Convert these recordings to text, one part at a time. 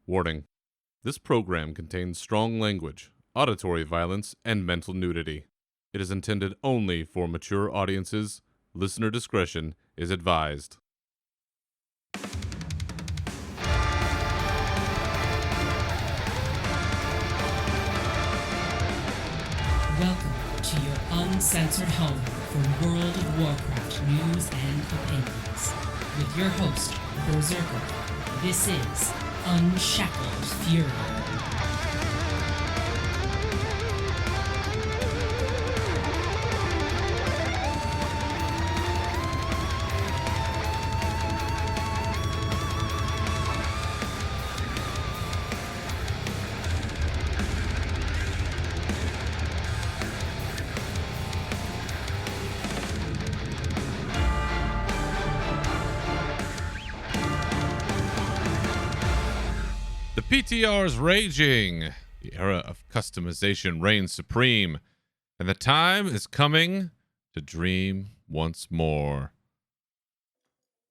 Warning. This program contains strong language, auditory violence, and mental nudity. It is intended only for mature audiences. Listener discretion is advised. Welcome to your uncensored home for World of Warcraft news and opinions. With your host, Berserker, this is Unshackled Fury. The PTR's raging. The era of customization reigns supreme, and the time is coming to dream once more.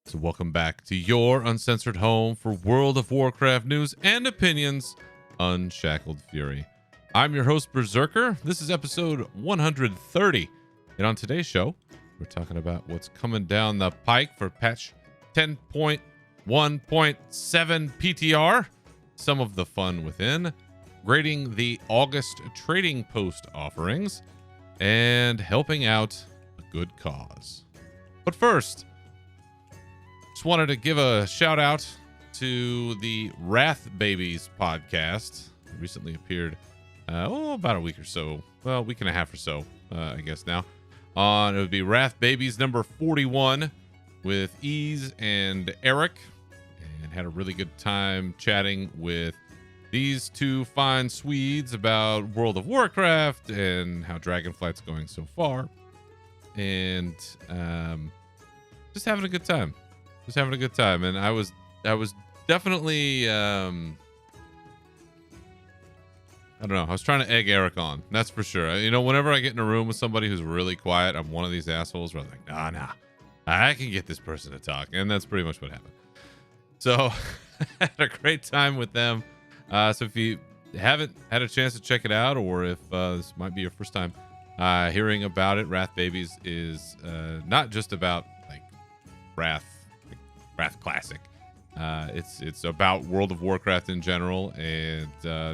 So welcome back to your uncensored home for World of Warcraft news and opinions, Unshackled Fury. I'm your host, Berserker. This is episode 130, and on today's show, we're talking about what's coming down the pike for patch 10.1.7 PTR. Some of the fun within, grading the August trading post offerings, and helping out a good cause. But first, just wanted to give a shout out to the Wrath Babies podcast. It recently appeared about a week or so, well, a week and a half or so, I guess now. It would be Wrath Babies number 41 with Ease and Eric. And had a really good time chatting with these two fine Swedes about World of Warcraft and how Dragonflight's going so far. And just having a good time. And I was definitely I don't know. I was trying to egg Eric on. That's for sure. You know, whenever I get in a room with somebody who's really quiet, I'm one of these assholes where I'm like, nah, I can get this person to talk. And that's pretty much what happened. So had a great time with them. So if you haven't had a chance to check it out, or if this might be your first time hearing about it, Wrath Babies is not just about like Wrath Classic. It's about World of Warcraft in general, and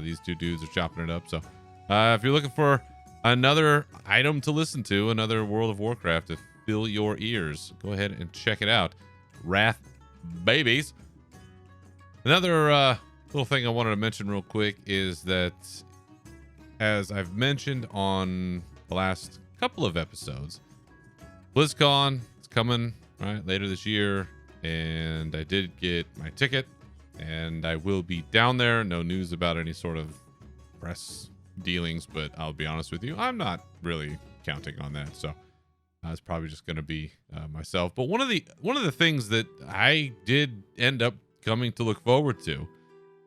these two dudes are chopping it up. So if you're looking for another item to listen to, another World of Warcraft to fill your ears, go ahead and check it out. Wrath Babies. Another little thing I wanted to mention real quick is that, as I've mentioned on the last couple of episodes, BlizzCon is coming right later this year, and I did get my ticket, and I will be down there. No news about any sort of press dealings, but I'll be honest with you, I'm not really counting on that. So it's probably just going to be myself. But one of the things that I did end up coming to look forward to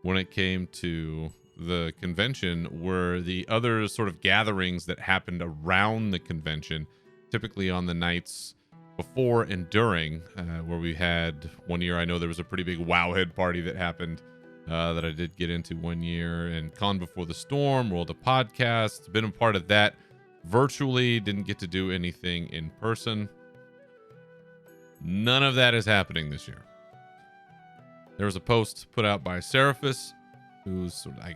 when it came to the convention were the other sort of gatherings that happened around the convention, typically on the nights before and during, where we had one year. I know there was a pretty big Wowhead party that happened that I did get into one year, and Con Before the Storm, World of Podcasts, been a part of that virtually, didn't get to do anything in person. None of that is happening this year. There was a post put out by Seraphis, who's sort of, I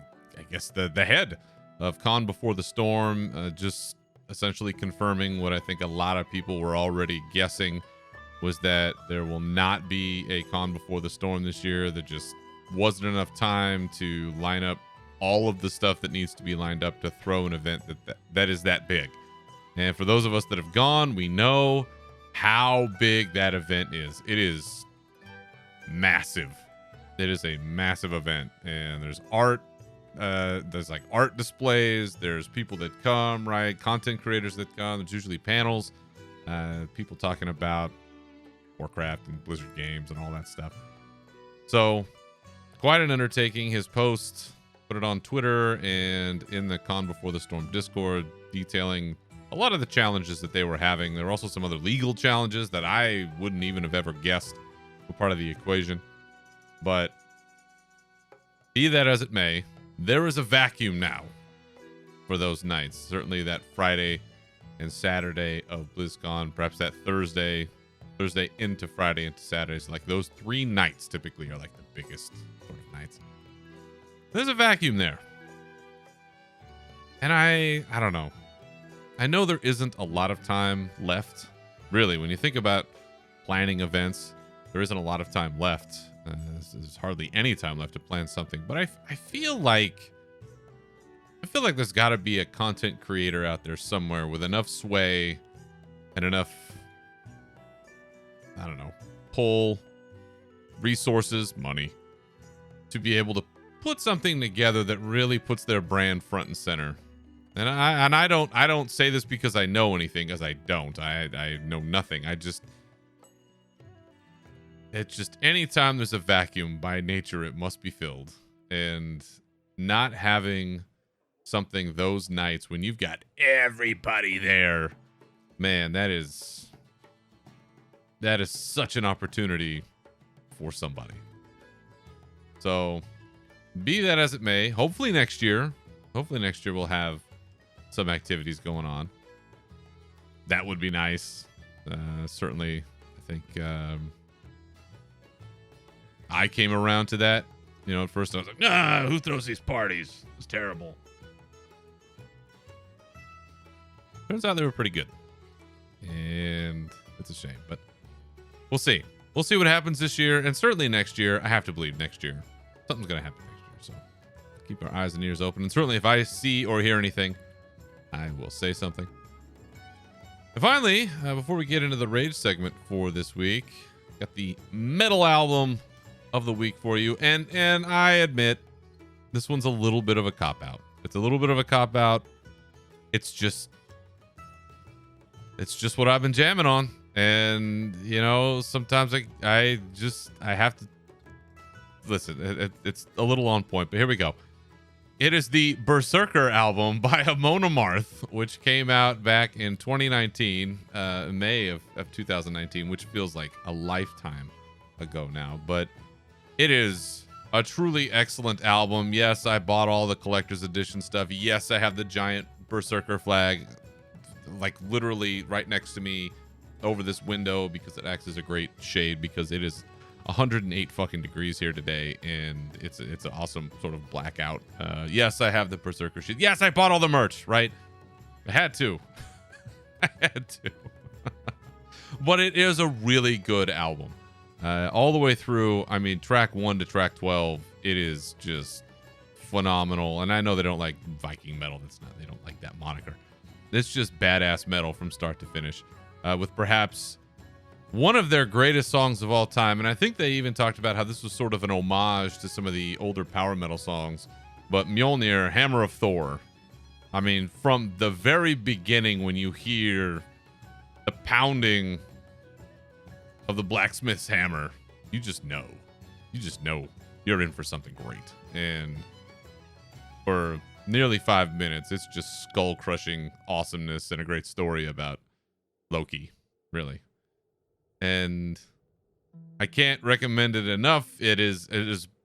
guess the head of Con Before the Storm, just essentially confirming what I think a lot of people were already guessing, was that there will not be a Con Before the Storm this year. There just wasn't enough time to line up all of the stuff that needs to be lined up to throw an event that is that big. And for those of us that have gone, we know how big that event is. It is massive. It is a massive event, and there's art. There's like art displays. There's people that come, right? Content creators that come. There's usually panels, people talking about Warcraft and Blizzard games and all that stuff. So quite an undertaking. His post, put it on Twitter and in the Con Before the Storm Discord, detailing a lot of the challenges that they were having. There were also some other legal challenges that I wouldn't even have ever guessed were part of the equation. But Be that as it may, there is a vacuum now for those nights. Certainly that Friday and Saturday of BlizzCon, perhaps that Thursday into Friday into Saturdays. Like those 3 nights typically are like the biggest sort of nights. There's a vacuum there. And I don't know. I know there isn't a lot of time left. Really, when you think about planning events, there isn't a lot of time left. There's hardly any time left to plan something. But I feel like there's got to be a content creator out there somewhere with enough sway and enough, I don't know, pull, resources, money, to be able to put something together that really puts their brand front and center. And I don't say this because I know anything, because I don't. I know nothing. It's just anytime there's a vacuum, by nature it must be filled. And not having something those nights when you've got everybody there, man, that is such an opportunity for somebody. So be that as it may, hopefully next year we'll have some activities going on. That would be nice. Certainly, I think I came around to that. You know, at first I was like, who throws these parties? It's terrible. Turns out they were pretty good. And it's a shame, but we'll see. We'll see what happens this year, and certainly next year. I have to believe next year something's going to happen next year. So keep our eyes and ears open. And certainly if I see or hear anything, I will say something. And finally, before we get into the rage segment for this week, got the metal album of the week for you. And I admit, this one's a little bit of a cop-out. It's a little bit of a cop-out. It's just what I've been jamming on. And, you know, sometimes I have to listen. It's a little on point, but here we go. It is the Berserker album by Amon Amarth, which came out back in 2019, May of 2019, which feels like a lifetime ago now. But it is a truly excellent album. Yes, I bought all the collector's edition stuff. Yes, I have the giant Berserker flag, like literally right next to me over this window, because it acts as a great shade, because it is 108 fucking degrees here today, and it's an awesome sort of blackout. Yes, I have the Berserker sheet. Yes, I bought all the merch, right? I had to. But it is a really good album. All the way through, I mean, track 1 to track 12, it is just phenomenal. And I know they don't like Viking metal. They don't like that moniker. It's just badass metal from start to finish, with perhaps one of their greatest songs of all time. And I think they even talked about how this was sort of an homage to some of the older power metal songs. But Mjolnir, Hammer of Thor. I mean, from the very beginning, when you hear the pounding of the blacksmith's hammer, you just know you're in for something great. And for nearly 5 minutes, it's just skull-crushing awesomeness and a great story about Loki, really. And I can't recommend it enough. It is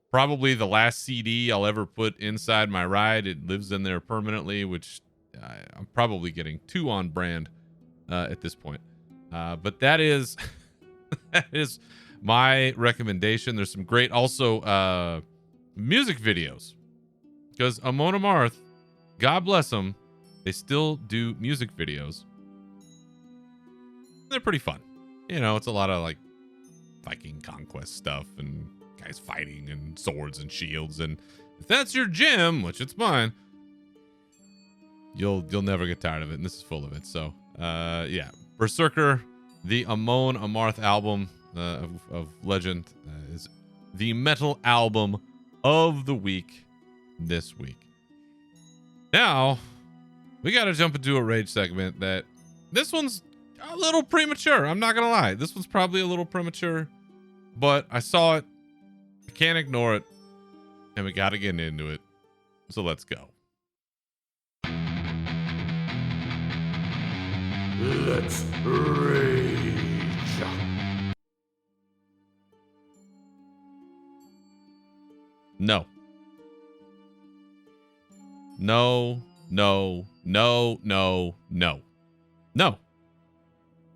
probably the last CD I'll ever put inside my ride. It lives in there permanently, which I'm probably getting too on brand at this point. But that is that is my recommendation. There's some great also music videos, because Amon Amarth, God bless them, they still do music videos. They're pretty fun. You know, it's a lot of like Viking conquest stuff and guys fighting and swords and shields. And if that's your jam, which it's mine, you'll never get tired of it. And this is full of it. So, yeah, Berserker, the Amon Amarth album of legend, is the metal album of the week this week. Now, we got to jump into a rage segment that this one's a little premature. I'm not going to lie. This one's probably a little premature, but I saw it. I can't ignore it. And we got to get into it. So let's go. Let's rage. No. No, no, no, no, no. No.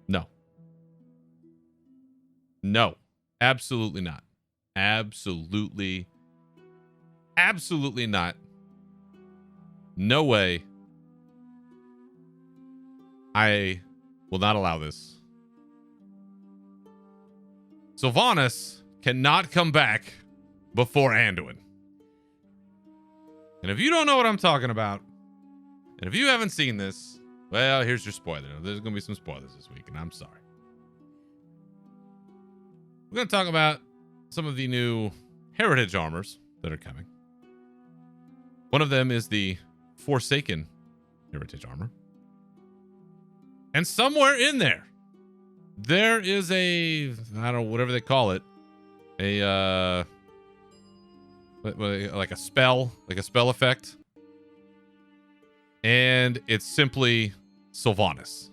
No. No. Absolutely not. Absolutely. Absolutely not. No way. I will not allow this. Sylvanas cannot come back before Anduin. And if you don't know what I'm talking about, and if you haven't seen this, well, here's your spoiler. There's going to be some spoilers this week, and I'm sorry. We're going to talk about some of the new heritage armors that are coming. One of them is the Forsaken heritage armor. And somewhere in there, there is I don't know, whatever they call it, like a spell effect. And it's simply Sylvanas.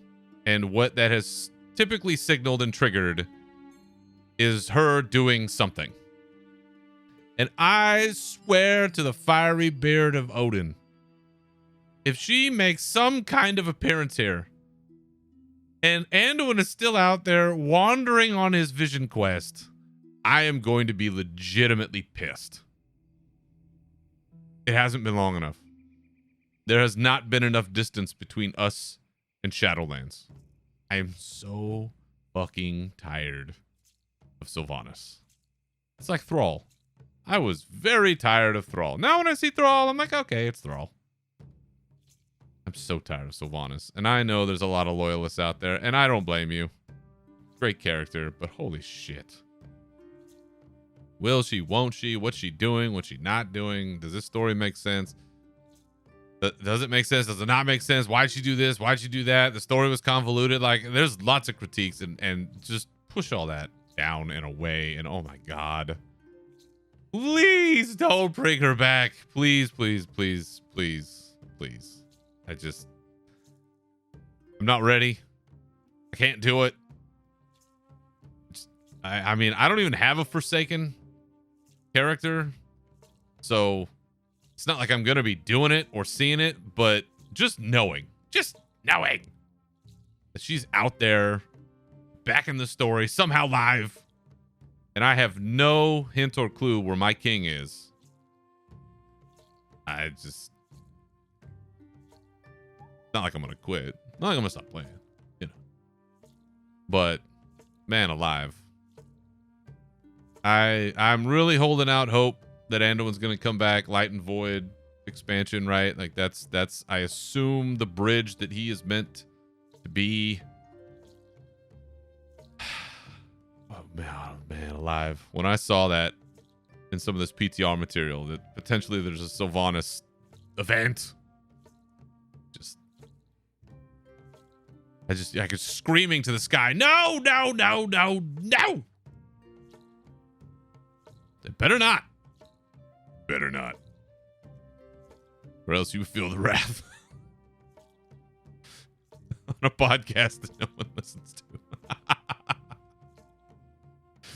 And what that has typically signaled and triggered is her doing something. And I swear to the fiery beard of Odin, if she makes some kind of appearance here, and Anduin is still out there wandering on his vision quest, I am going to be legitimately pissed. It hasn't been long enough. There has not been enough distance between us and Shadowlands. I am so fucking tired of Sylvanas. It's like Thrall. I was very tired of Thrall. Now when I see Thrall, I'm like, okay, it's Thrall. I'm so tired of Sylvanas. And I know there's a lot of loyalists out there, and I don't blame you. Great character, but holy shit. Will she, won't she? What's she doing? What's she not doing? Does this story make sense? Does it make sense? Does it not make sense? Why'd she do this? Why'd she do that? The story was convoluted. Like, there's lots of critiques, and just push all that down and away. And oh my God. Please don't bring her back. Please, please, please, please, please. I'm not ready. I can't do it. I mean, I don't even have a Forsaken character. So it's not like I'm going to be doing it or seeing it, but just knowing that she's out there back in the story, somehow live, and I have no hint or clue where my king is. It's not like I'm going to quit. Not like I'm going to stop playing, you know. But, man alive. I'm really holding out hope that Anduin's going to come back. Light and Void expansion, right? Like, that's I assume, the bridge that he is meant to be. Oh, man alive. When I saw that in some of this PTR material, that potentially there's a Sylvanas event, I could screaming to the sky, no, no, no, no, no. They better not. Better not. Or else you feel the wrath on a podcast that no one listens to.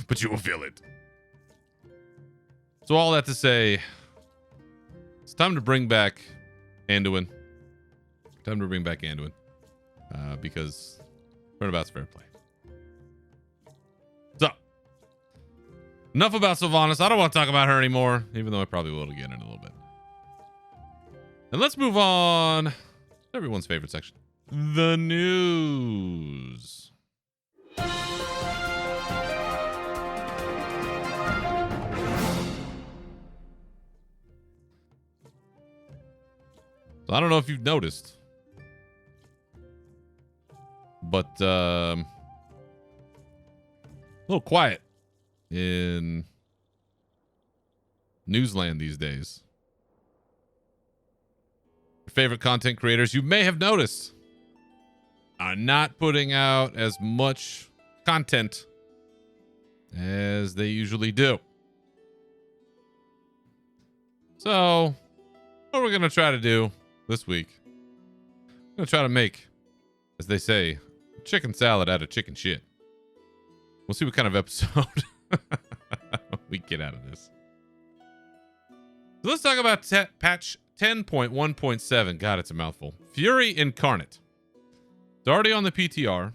But you will feel it. So all that to say, it's time to bring back Anduin. Because turnabout's fair play. So, enough about Sylvanas. I don't want to talk about her anymore, even though I probably will again in a little bit. And let's move on to everyone's favorite section, the news. So I don't know if you've noticed, but a little quiet in Newsland these days. Your favorite content creators, you may have noticed, are not putting out as much content as they usually do. So, what we're going to try to do this week, I'm going to try to make, as they say, chicken salad out of chicken shit. We'll see what kind of episode we get out of this. So let's talk about patch 10.1.7. God, it's a mouthful. Fury Incarnate. It's already on the PTR.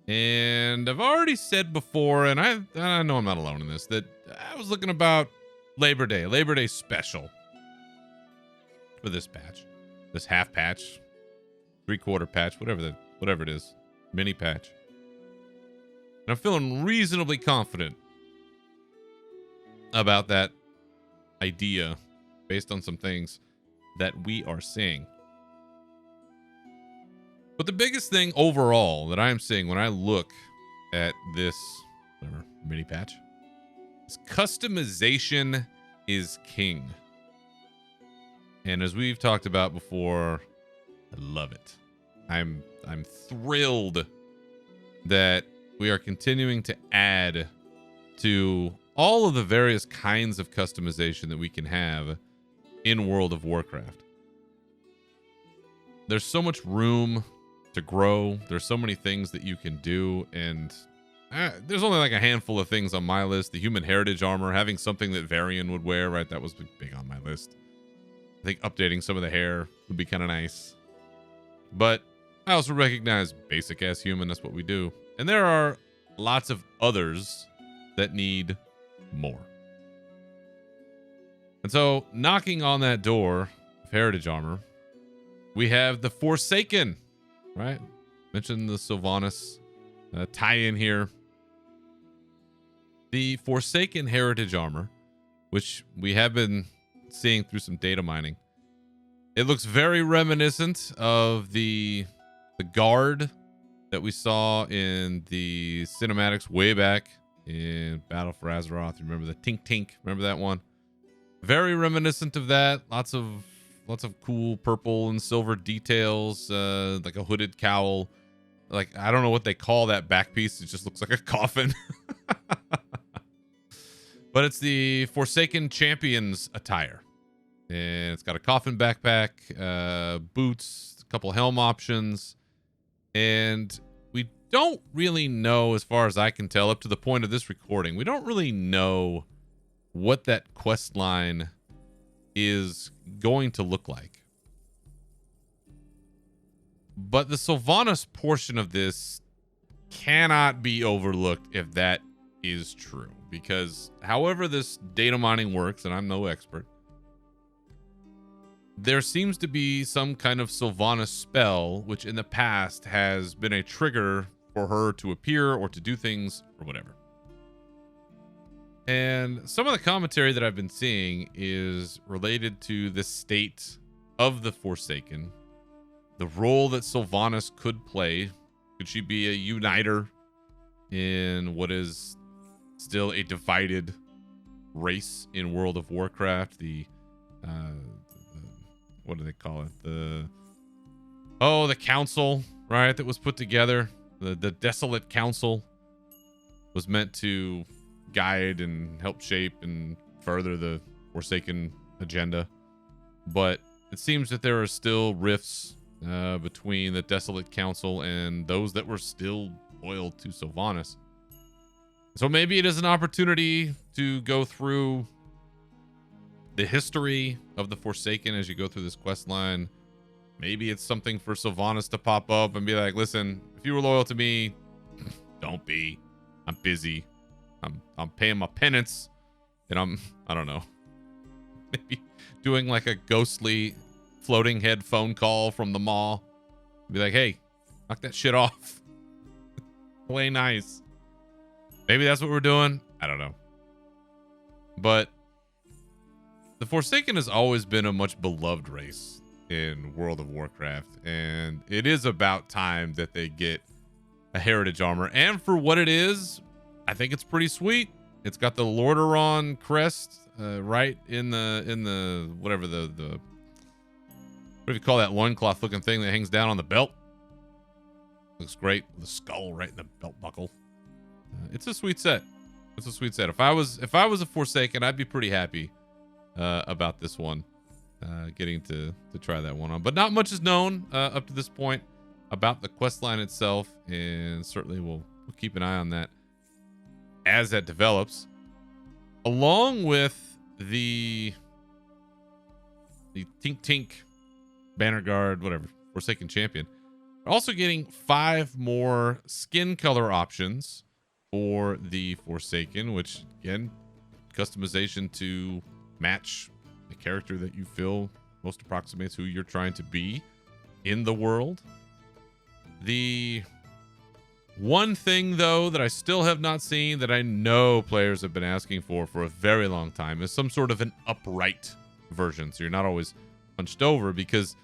And I've already said before, and I know I'm not alone in this, that I was looking about Labor Day special for this patch. This half patch, 3/4 patch, whatever it is, mini patch. And I'm feeling reasonably confident about that idea based on some things that we are seeing. But the biggest thing overall that I'm seeing when I look at this mini patch is customization is king. And as we've talked about before, I love it. I'm thrilled that we are continuing to add to all of the various kinds of customization that we can have in World of Warcraft. There's so much room to grow. There's so many things that you can do, and there's only like a handful of things on my list. The human heritage armor, having something that Varian would wear, right? That was big on my list. I think updating some of the hair would be kind of nice. But I also recognize basic ass human, that's what we do. And there are lots of others that need more. And so, knocking on that door of heritage armor, we have the Forsaken, right? Mentioned the Sylvanas tie-in here. The Forsaken heritage armor, which we have been seeing through some data mining. It looks very reminiscent of the guard that we saw in the cinematics way back in Battle for Azeroth. Remember the Tink Tink? Remember that one? Very reminiscent of that. Lots of cool purple and silver details, like a hooded cowl. Like, I don't know what they call that back piece. It just looks like a coffin. But it's the Forsaken Champions attire. And it's got a coffin backpack, boots, a couple helm options. And we don't really know, as far as I can tell, up to the point of this recording, we don't really know what that quest line is going to look like. But the Sylvanas portion of this cannot be overlooked if that is true. Because however this data mining works, and I'm no expert, there seems to be some kind of Sylvanas spell, which in the past has been a trigger for her to appear or to do things or whatever. And some of the commentary that I've been seeing is related to the state of the Forsaken, the role that Sylvanas could play. Could she be a uniter in what is still a divided race in World of Warcraft? The what do they call it? The council, right? That was put together. The Desolate Council was meant to guide and help shape and further the Forsaken agenda. But it seems that there are still rifts between the Desolate Council and those that were still loyal to Sylvanas. So maybe it is an opportunity to go through the history of the Forsaken as you go through this quest line. Maybe it's something for Sylvanas to pop up and be like, listen, if you were loyal to me, don't be. I'm busy. I'm paying my penance. And I don't know. Maybe doing like a ghostly floating head phone call from the mall. Be like, hey, knock that shit off. Play nice. Maybe that's what we're doing. I don't know. But the Forsaken has always been a much beloved race in World of Warcraft, and it is about time that they get a heritage armor. And for what it is, I think it's pretty sweet. It's got the Lordaeron crest right in the whatever the what do you call that loincloth looking thing that hangs down on the belt? Looks great with the skull right in the belt buckle. It's a sweet set. It's a sweet set. If I was a Forsaken, I'd be pretty happy about this one, getting to try that one on. But not much is known up to this point about the quest line itself, and certainly we'll keep an eye on that as that develops, along with the the Tink Tink Banner Guard, whatever, Forsaken champion. We're also getting 5 more skin color options for the Forsaken, which again, customization to match the character that you feel most approximates who you're trying to be in the world. The one thing, though, that I still have not seen that I know players have been asking for a very long time is some sort of an upright version. So you're not always hunched over, because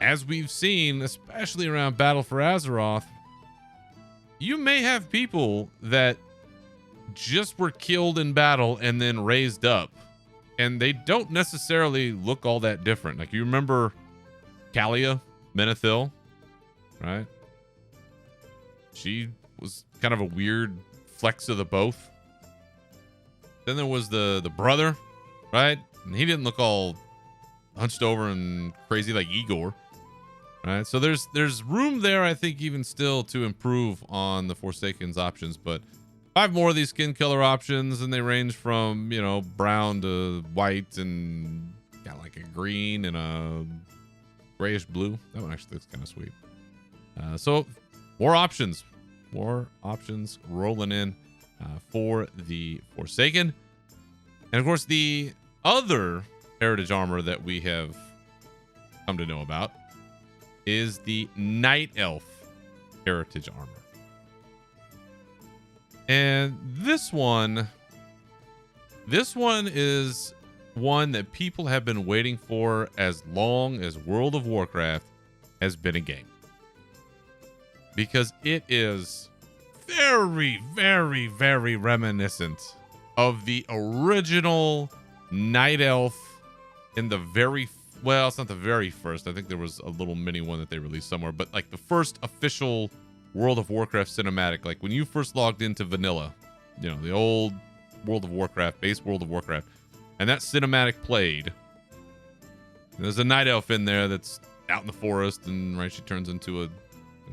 as we've seen, especially around Battle for Azeroth, you may have people that just were killed in battle and then raised up, and they don't necessarily look all that different. Like, you remember Kalia Menethil, right? She was kind of a weird flex of the both. Then there was the brother, right? And he didn't look all hunched over and crazy like Igor, right? So there's room there, I think, even still to improve on the Forsaken's options. But 5 more of these skin color options, and they range from, you know, brown to white and got like a green and a grayish blue. That one actually looks kind of sweet. So more options rolling in for the Forsaken. And of course, the other heritage armor that we have come to know about is the Night Elf heritage armor. And this one is one that people have been waiting for as long as World of Warcraft has been a game, because it is very, very, very reminiscent of the original Night Elf in the very, well, it's not the very first. I think there was a little mini one that they released somewhere, but like the first official World of Warcraft cinematic, like when you first logged into vanilla, you know, the old World of Warcraft, base World of Warcraft, and that cinematic played. There's a Night Elf in there that's out in the forest, and right, she turns into a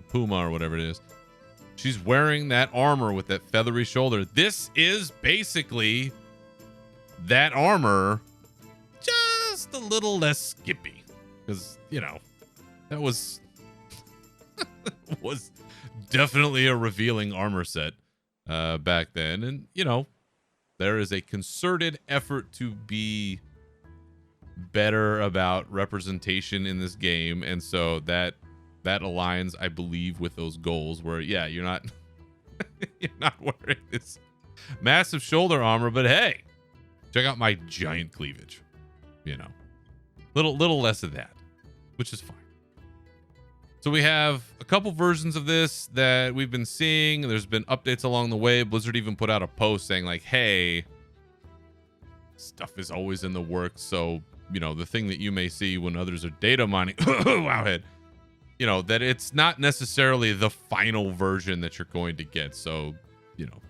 puma or whatever it is. She's wearing that armor with that feathery shoulder. This is basically that armor, just a little less skippy, because, you know, that was was definitely a revealing armor set back then. And, you know, there is a concerted effort to be better about representation in this game, and so that aligns, I believe, with those goals where, yeah, you're not you're not wearing this massive shoulder armor, but hey, check out my giant cleavage. You know, little less of that, which is fine. So we have a couple versions of this that we've been seeing. There's been updates along the way. Blizzard even put out a post saying like, hey, stuff is always in the works. So, you know, the thing that you may see when others are data mining, wowhead, you know, that it's not necessarily the final version that you're going to get. So, you know,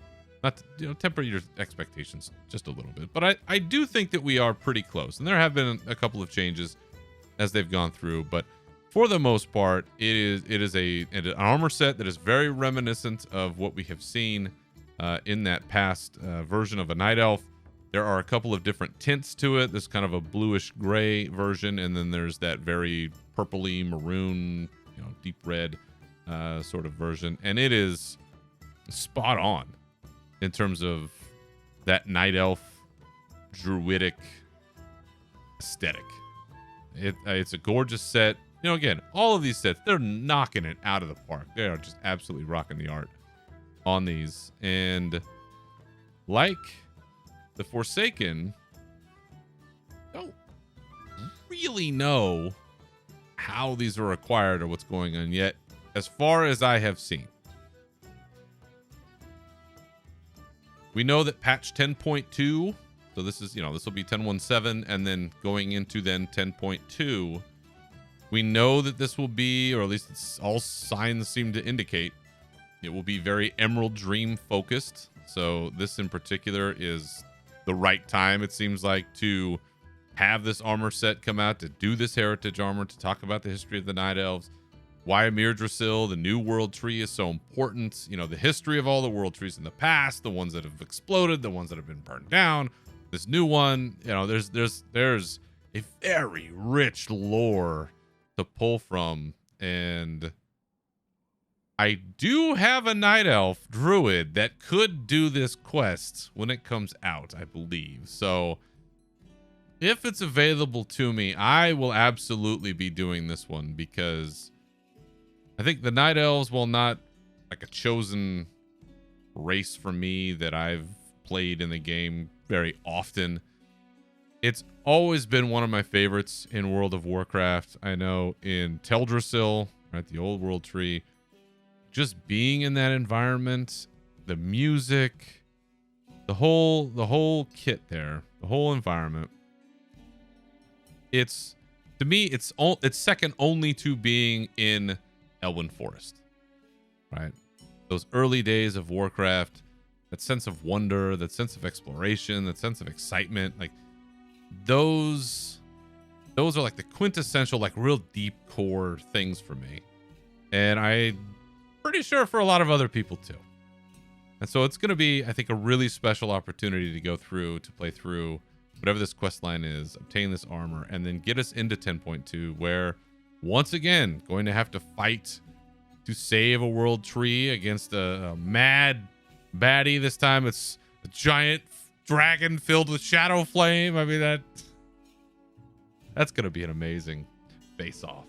not to, you know, temper your expectations just a little bit. But I do think that we are pretty close. And there have been a couple of changes as they've gone through. But for the most part, it is an armor set that is very reminiscent of what we have seen in that past version of a Night Elf. There are a couple of different tints to it. There's kind of a bluish gray version, and then there's that very purpley maroon, you know, deep red sort of version. And it is spot on in terms of that Night Elf druidic aesthetic. It's a gorgeous set. You know, again, all of these sets, they're knocking it out of the park. They are just absolutely rocking the art on these. And like the Forsaken, don't really know how these are acquired or what's going on yet, as far as I have seen. We know that patch 10.2, so this is, you know, this will be 10.17, and then going into then 10.2, we know that this will be, or at least it's all signs seem to indicate, it will be very Emerald Dream focused. So this in particular is the right time, it seems like, to have this armor set come out, to do this heritage armor, to talk about the history of the Night Elves, why Mirdrasil, the new world tree, is so important. You know, the history of all the world trees in the past, the ones that have exploded, the ones that have been burned down, this new one. You know, there's a very rich lore to pull from. And I do have a night elf druid that could do this quest when it comes out, I believe. So if it's available to me, I will absolutely be doing this one, because I think the night elves, while not like a chosen race for me that I've played in the game very often, it's always been one of my favorites in World of Warcraft. I know in Teldrassil, right, the old world tree, just being in that environment, the music, the whole kit there, the whole environment. It's, to me, it's second only to being in Elwyn Forest, right? Those early days of Warcraft, that sense of wonder, that sense of exploration, that sense of excitement, like those are like the quintessential, like real deep core things for me. And I'm pretty sure for a lot of other people too. And so it's going to be, I think, a really special opportunity to go through, to play through whatever this quest line is, obtain this armor, and then get us into 10.2, where once again, going to have to fight to save a world tree against a mad baddie. This time it's a giant dragon filled with shadow flame. I mean, that's going to be an amazing face-off.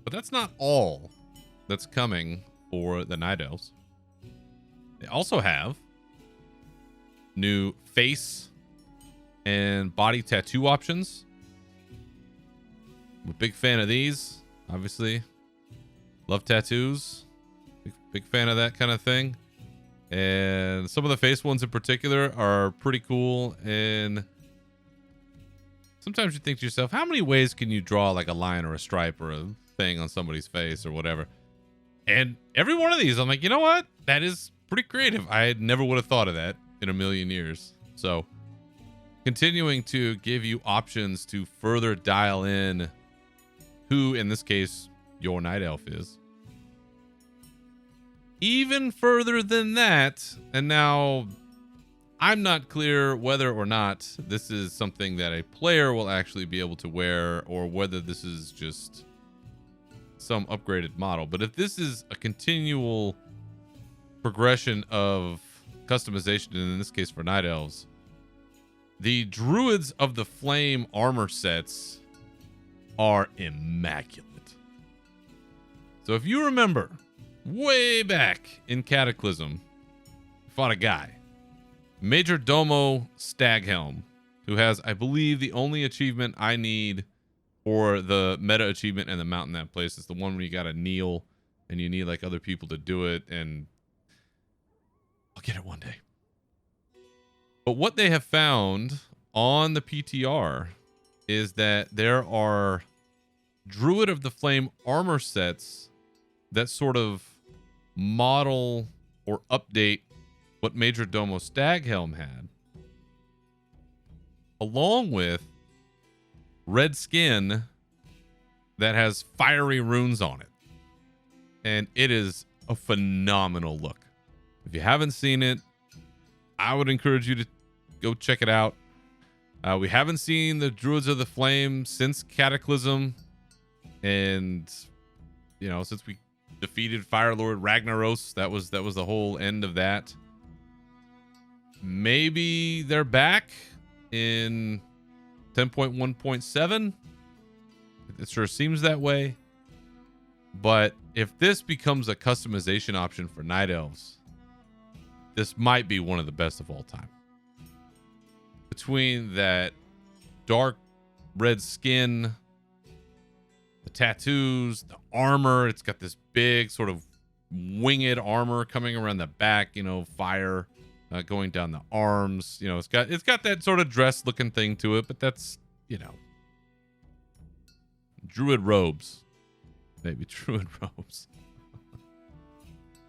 But that's not all that's coming for the Night Elves. They also have new face and body tattoo options. I'm a big fan of these, obviously. Love tattoos. Big fan of that kind of thing. And some of the face ones in particular are pretty cool. And sometimes you think to yourself, how many ways can you draw like a line or a stripe or a thing on somebody's face or whatever? And every one of these, I'm like, you know what? That is pretty creative. I never would have thought of that in a million years. So continuing to give you options to further dial in who, in this case, your night elf is. Even further than that, and now I'm not clear whether or not this is something that a player will actually be able to wear, or whether this is just some upgraded model. But if this is a continual progression of customization, and in this case for night elves, the Druids of the Flame armor sets are immaculate. So if you remember, way back in Cataclysm, you fought a guy, Major Domo Staghelm, who has, I believe, the only achievement I need for the meta achievement in the mountain that place. Is the one where you gotta kneel and you need like other people to do it, and I'll get it one day. But what they have found on the PTR is that there are Druid of the Flame armor sets that sort of model or update what Major Domo Staghelm had, along with red skin that has fiery runes on it. And it is a phenomenal look. If you haven't seen it, I would encourage you to go check it out. We haven't seen the Druids of the Flame since Cataclysm, and since we defeated Firelord Ragnaros, that was the whole end of that. Maybe they're back in 10.1.7. It sure seems that way. But if this becomes a customization option for Night Elves, this might be one of the best of all time. Between that dark red skin, the tattoos, the armor, it's got this big sort of winged armor coming around the back, fire going down the arms. It's got that sort of dress looking thing to it, but that's, Druid robes. Maybe Druid robes.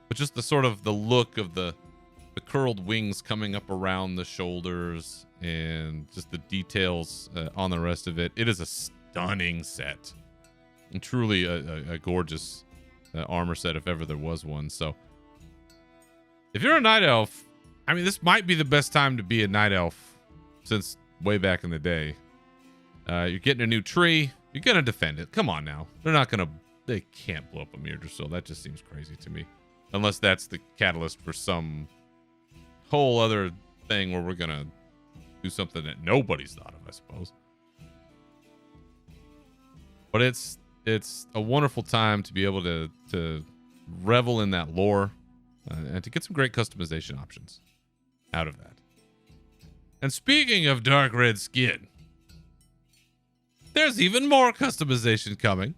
But just the sort of the look of the curled wings coming up around the shoulders, and just the details on the rest of it. It is a stunning set, and truly a gorgeous armor set if ever there was one. So if you're a night elf, I mean, this might be the best time to be a night elf since way back in the day. You're getting a new tree. You're going to defend it. Come on now. They can't blow up a Myrddrasil. That just seems crazy to me. Unless that's the catalyst for some whole other thing where we're going to do something that nobody's thought of, I suppose. But it's a wonderful time to be able to revel in that lore and to get some great customization options out of that. And speaking of dark red skin, there's even more customization coming.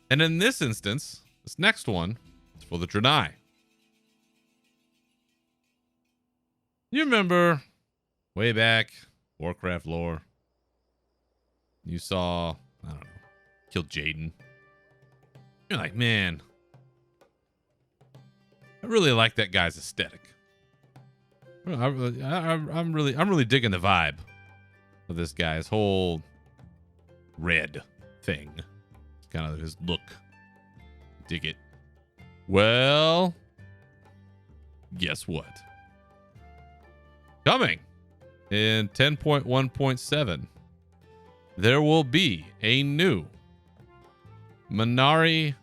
And in this instance, this next one is for the Draenei. You remember way back, Warcraft lore, you saw, I don't know, killed Jaden. You're like, man, I really like that guy's aesthetic. I'm really digging the vibe of this guy's whole red thing. It's kind of his look. Dig it. Well, guess what? Coming in 10.1.7, there will be a new Man'ari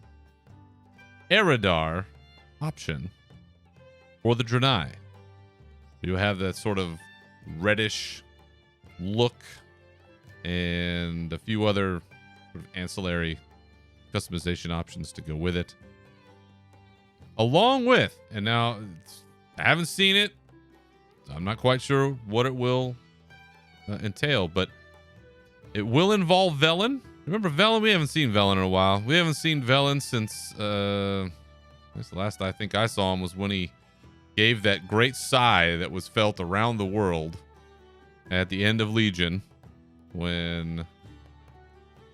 Eredar option for the Draenei. You have that sort of reddish look and a few other sort of ancillary customization options to go with it. Along with, and now I haven't seen it, so I'm not quite sure what it will entail, but it will involve Velen. Remember Velen? We haven't seen Velen in a while. We haven't seen Velen since the last I think I saw him was when he gave that great sigh that was felt around the world at the end of Legion when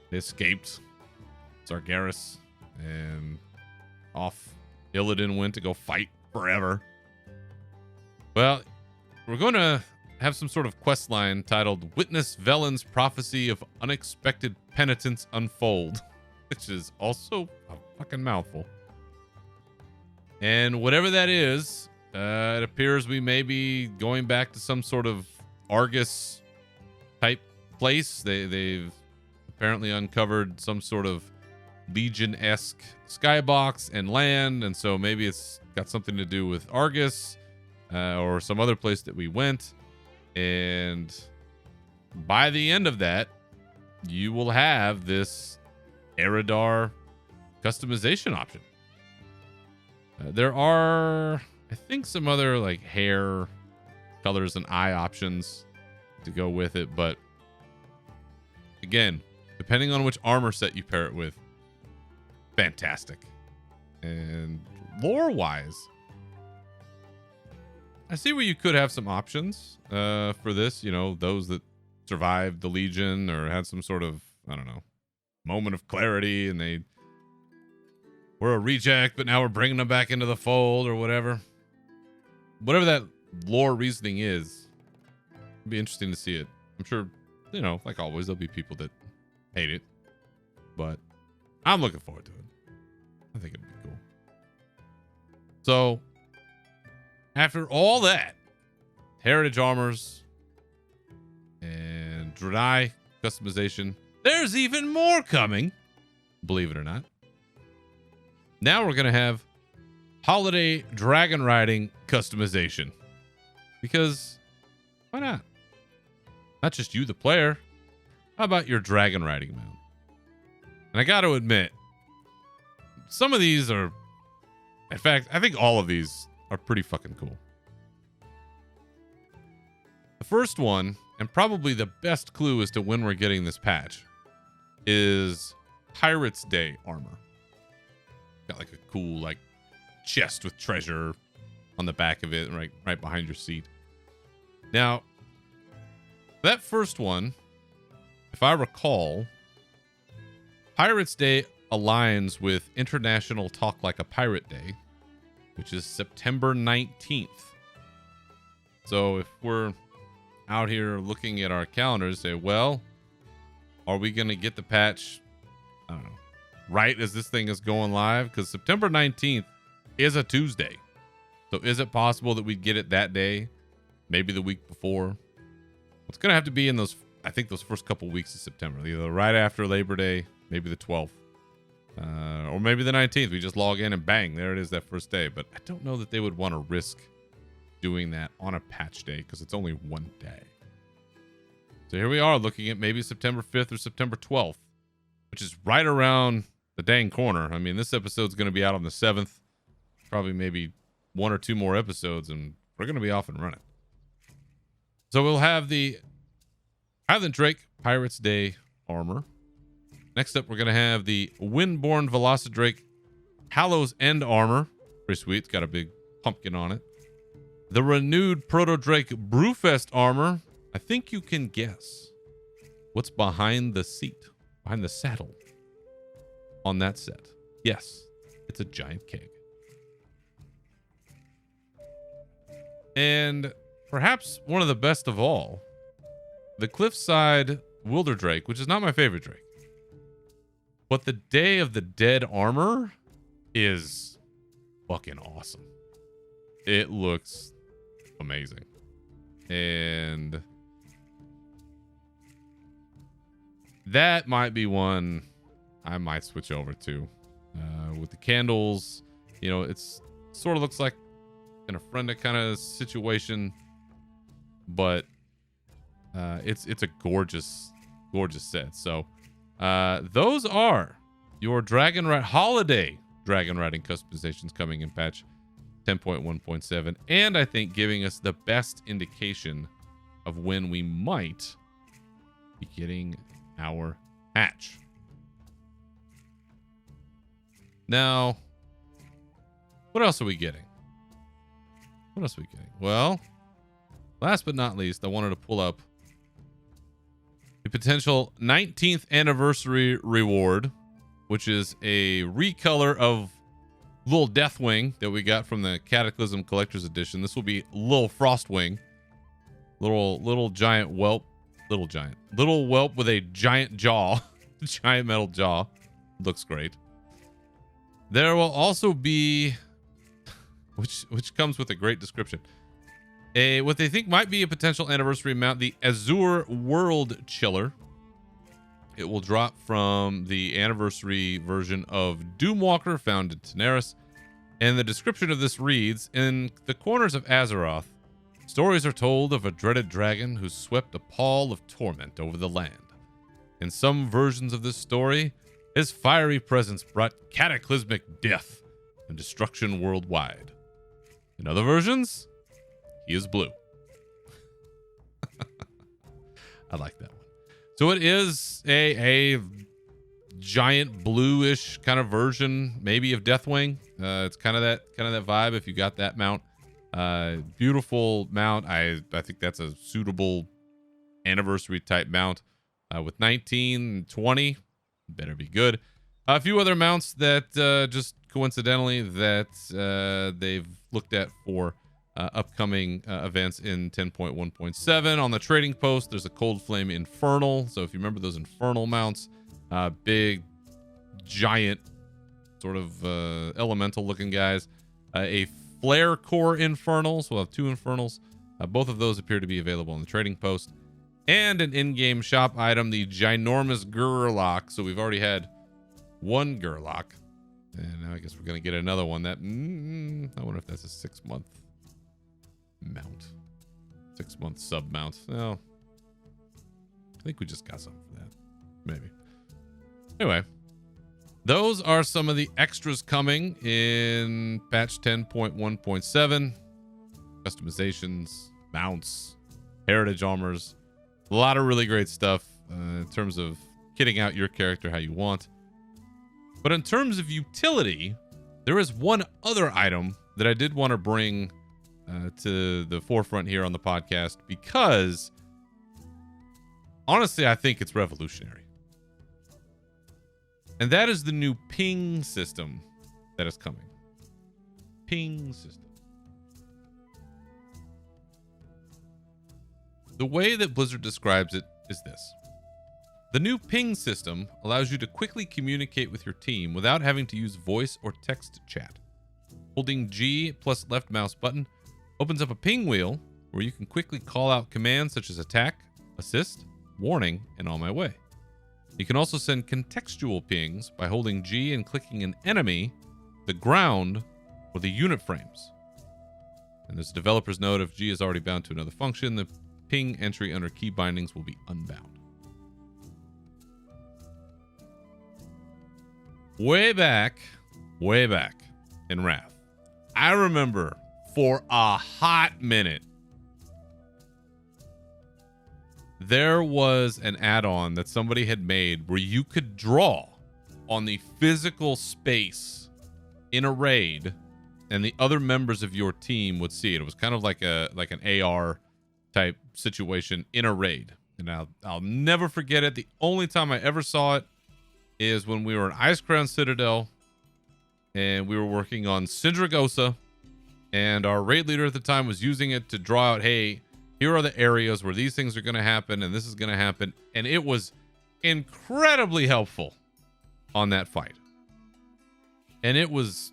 they escaped Sargeras and off Illidan went to go fight forever. Well, we're going to have some sort of quest line titled Witness Velen's Prophecy of Unexpected Penitence Unfold, which is also a fucking mouthful. And whatever that is, it appears we may be going back to some sort of Argus type place. They've apparently uncovered some sort of Legion-esque skybox and land, and so maybe it's got something to do with Argus or some other place that we went. And by the end of that, you will have this Eredar customization option. There are, I think, some other like hair colors and eye options to go with it, but again, depending on which armor set you pair it with, fantastic. And lore wise, I see where you could have some options for this, you know, those that survived the Legion or had some sort of, I don't know, moment of clarity and they were a reject, but now we're bringing them back into the fold or whatever. Whatever that lore reasoning is, it'd be interesting to see it. I'm sure, you know, like always, there'll be people that hate it, but I'm looking forward to it. I think it'd be cool. So, after all that, heritage armors and Draenei customization, there's even more coming, believe it or not. Now we're going to have holiday dragon riding customization. Because why not? Not just you, the player. How about your dragon riding mount? And I got to admit, some of these are, in fact, I think all of these are pretty fucking cool. The first one, and probably the best clue as to when we're getting this patch, is Pirates Day armor. Got like a cool like chest with treasure on the back of it, right behind your seat. Now, that first one, if I recall, Pirates Day aligns with International Talk Like a Pirate Day, which is September 19th. So if we're out here looking at our calendars, say, well, are we going to get the patch, I don't know, right as this thing is going live? Because September 19th is a Tuesday. So is it possible that we'd get it that day? Maybe the week before? It's going to have to be in those, I think, those first couple weeks of September. Either right after Labor Day, maybe the 12th. Or maybe the 19th. We just log in and bang, there it is that first day. But I don't know that they would want to risk doing that on a patch day because it's only one day. So here we are looking at maybe September 5th or September 12th, which is right around the dang corner. I mean, this episode's going to be out on the 7th. Probably maybe 1 or 2 more episodes, and we're going to be off and running. So we'll have the Highland Drake Pirates Day armor. Next up, we're going to have the Windborne Velocidrake Hallows End armor. Pretty sweet. It's got a big pumpkin on it. The renewed Proto-Drake Brewfest armor. I think you can guess what's behind the seat, behind the saddle on that set. Yes, it's a giant keg. And perhaps one of the best of all, the Cliffside Wilderdrake, which is not my favorite drake. But the Day of the Dead armor is fucking awesome. It looks amazing. And that might be one I might switch over to. With the candles, you know, it's sort of looks like an Ofrenda kind of situation, but it's a gorgeous set. So those are your holiday dragon riding customizations coming in patch 10.1.7, and I think giving us the best indication of when we might be getting our hatch. Now, what else are we getting? Well, last but not least, I wanted to pull up the potential 19th anniversary reward, which is a recolor of Lil Deathwing that we got from the Cataclysm Collector's Edition. This will be Lil Frostwing, little giant whelp, little whelp with a giant jaw, giant metal jaw. Looks great. There will also be, which comes with a great description, what they think might be a potential anniversary mount, the Azure World Chiller. It will drop from the anniversary version of Doomwalker found in Teneris. And the description of this reads, in the corners of Azeroth, stories are told of a dreaded dragon who swept a pall of torment over the land. In some versions of this story, his fiery presence brought cataclysmic death and destruction worldwide. In other versions, he is blue. I like that one. So it is a giant bluish kind of version, maybe, of Deathwing. It's kind of that vibe if you got that mount. Beautiful mount. I think that's a suitable anniversary type mount. With 19, 20, better be good. A few other mounts that just coincidentally that they've looked at for upcoming events in 10.1.7. On the trading post, there's a Cold Flame Infernal. So if you remember those Infernal mounts, big, giant, sort of elemental looking guys. A Flare Core Infernal, so we'll have 2 Infernals. Both of those appear to be available on the trading post. And an in-game shop item, the Ginormous Gurlock. So we've already had 1 Gurlock. And now I guess we're going to get another one. That I wonder if that's a 6-month mount. 6-month sub mount. Well, I think we just got something for that. Maybe. Anyway, those are some of the extras coming in patch 10.1.7. Customizations, mounts, heritage armors. A lot of really great stuff in terms of kitting out your character how you want. But in terms of utility, there is one other item that I did want to bring to the forefront here on the podcast, because honestly, I think it's revolutionary. And that is the new ping system that is coming. Ping system. The way that Blizzard describes it is this. The new ping system allows you to quickly communicate with your team without having to use voice or text chat. Holding G plus left mouse button opens up a ping wheel where you can quickly call out commands such as attack, assist, warning, and on my way. You can also send contextual pings by holding G and clicking an enemy, the ground, or the unit frames. And there's a developer's note: if G is already bound to another function, the ping entry under key bindings will be unbound. Way back in Wrath, I remember for a hot minute, there was an add-on that somebody had made where you could draw on the physical space in a raid, and the other members of your team would see it. It was kind of like an AR type situation in a raid. And I'll never forget it. The only time I ever saw it is when we were in Icecrown Citadel and we were working on Sindragosa, and our raid leader at the time was using it to draw out, hey, here are the areas where these things are going to happen and this is going to happen. And it was incredibly helpful on that fight. And it was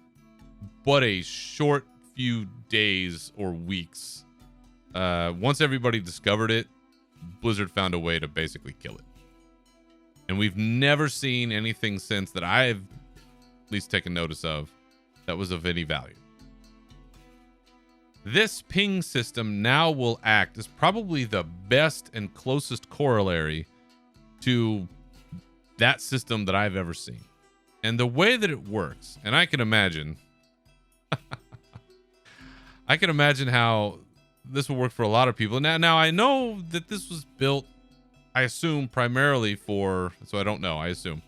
but a short few days or weeks. Once everybody discovered it, Blizzard found a way to basically kill it. And we've never seen anything since that I've at least taken notice of that was of any value. This ping system now will act as probably the best and closest corollary to that system that I've ever seen. And the way that it works, and I can imagine how this will work for a lot of people. Now I know that this was built, I assume, primarily for, so I don't know, I assume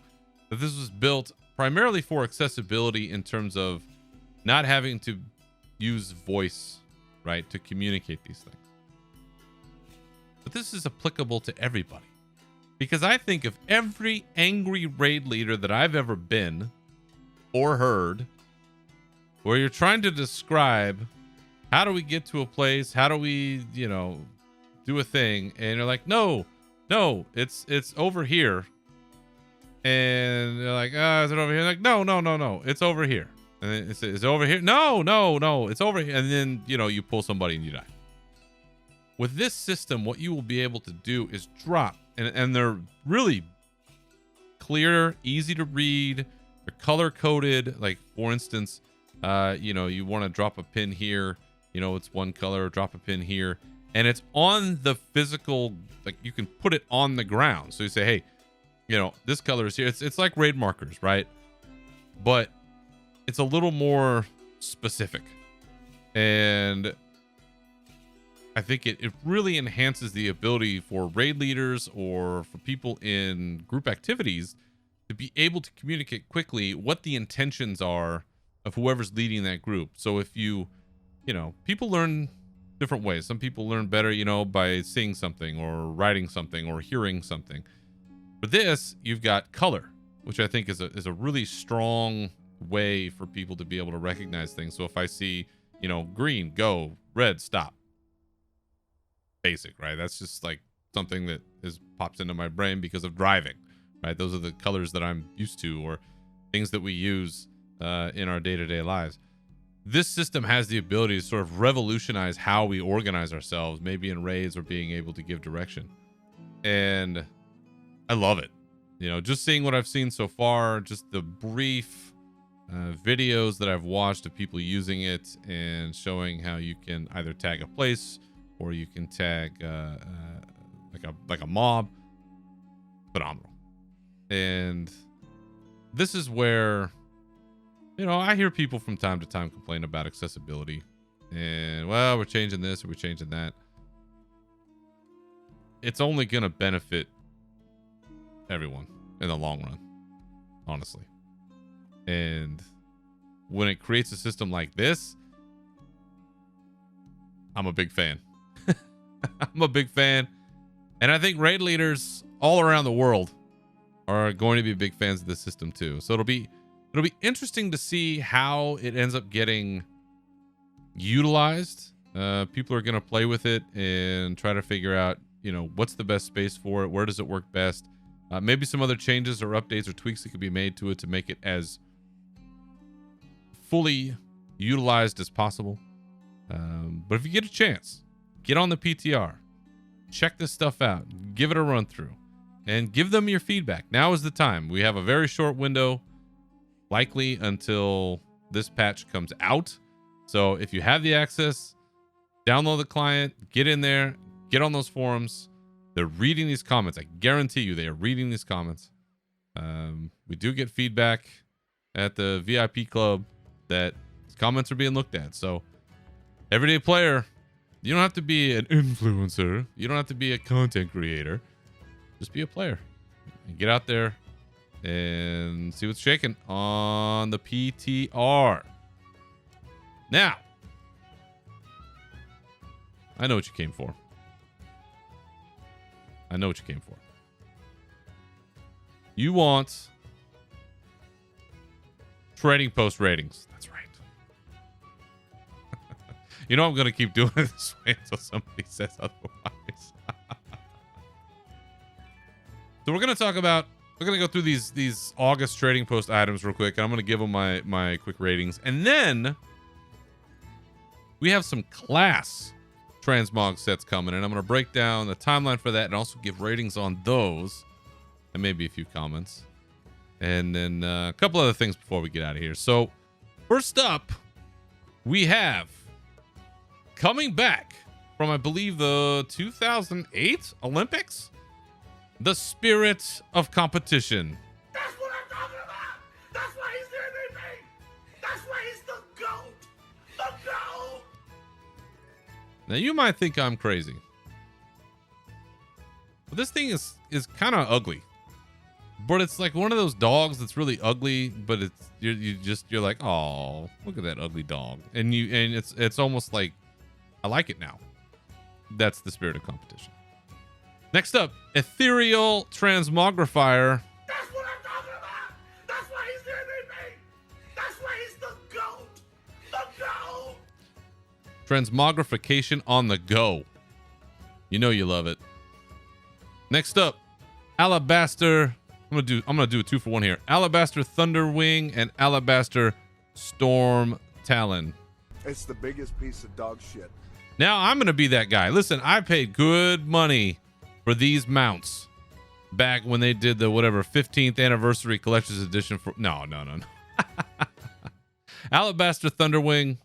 that this was built primarily for accessibility in terms of not having to use voice, right, to communicate these things. But this is applicable to everybody. Because I think of every angry raid leader that I've ever been or heard, where you're trying to describe how do we get to a place, how do we, do a thing, and you're like, no, it's over here. And they're like, is it over here? Like, no, it's over here. And then it's over here. No, it's over here. And then, you pull somebody and you die. With this system, what you will be able to do is drop, and they're really clear, easy to read. They're color coded. Like, for instance, you want to drop a pin here, it's one color, drop a pin here, and it's on the physical, like you can put it on the ground. So you say, hey, this color is here. It's like raid markers, right? But it's a little more specific. And I think it really enhances the ability for raid leaders or for people in group activities to be able to communicate quickly what the intentions are of whoever's leading that group. So if people learn different ways. Some people learn better, by seeing something or writing something or hearing something. For this, you've got color, which I think is a really strong way for people to be able to recognize things. So if I see, green, go, red, stop. Basic, right? That's just like something that pops into my brain because of driving, right? Those are the colors that I'm used to, or things that we use in our day-to-day lives. This system has the ability to sort of revolutionize how we organize ourselves, maybe in raids or being able to give direction. And I love it. Just seeing what I've seen so far, just the brief videos that I've watched of people using it and showing how you can either tag a place or you can tag like a mob. Phenomenal. And this is where, I hear people from time to time complain about accessibility. And, well, we're changing this or we're changing that. It's only going to benefit everyone in the long run, honestly. And when it creates a system like this, I'm a big fan. I'm a big fan. And I think raid leaders all around the world are going to be big fans of this system too. So it'll be interesting to see how it ends up getting utilized. People are going to play with it and try to figure out, what's the best space for it? Where does it work best? Maybe some other changes or updates or tweaks that could be made to it to make it as fully utilized as possible. But if you get a chance, get on the PTR, check this stuff out, give it a run through, and give them your feedback. Now is the time. We have a very short window, likely until this patch comes out. So if you have the access, download the client, get in there, get on those forums. They're reading these comments. I guarantee you they are reading these comments. We do get feedback at the VIP club that comments are being looked at. So everyday player, you don't have to be an influencer. You don't have to be a content creator. Just be a player and get out there and see what's shaking on the PTR. Now, I know what you came for. I know what you came for. You want trading post ratings. That's right. You know I'm going to keep doing it this way until somebody says otherwise. So we're going to go through these August trading post items real quick, and I'm going to give them my quick ratings. And then we have some class transmog sets coming, and I'm going to break down the timeline for that and also give ratings on those and maybe a few comments. And then a couple other things before we get out of here. So first up, we have coming back from, I believe, the 2008 Olympics, the Spirit of Competition. That's what I'm talking about. That's why he's the MVP. That's why he's the GOAT. The GOAT. Now you might think I'm crazy, but this thing is kind of ugly. But it's like one of those dogs that's really ugly, but you're like, oh, look at that ugly dog, and it's almost like I like it now. That's the Spirit of Competition. Next up, Ethereal Transmogrifier. That's what I'm talking about. That's why he's the MVP. That's why he's the GOAT. The GOAT. Transmogrification on the go. You know you love it. Next up, Alabaster. I'm gonna do a 2-for-1 here. Alabaster Thunderwing and Alabaster Storm Talon. It's the biggest piece of dog shit. Now I'm gonna be that guy. Listen, I paid good money for these mounts back when they did the whatever 15th anniversary collector's edition for no. Alabaster Thunderwing.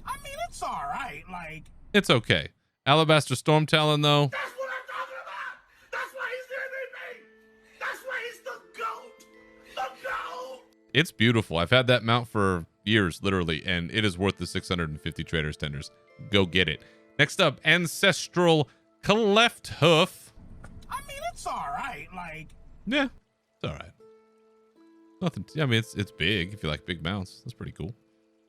I mean, it's all right. Like, It's okay. Alabaster Storm Talon though. that's what I'm talking about. That's why he's the MVP. That's why he's the GOAT. The GOAT. It's beautiful. I've had that mount for years, literally, and it is worth the 650 traders tenders. Go get it. Next up, Ancestral Cleft Hoof. I mean, it's all right. Like, Yeah, it's all right. Nothing. I mean, it's big. If you like big mounts, that's pretty cool.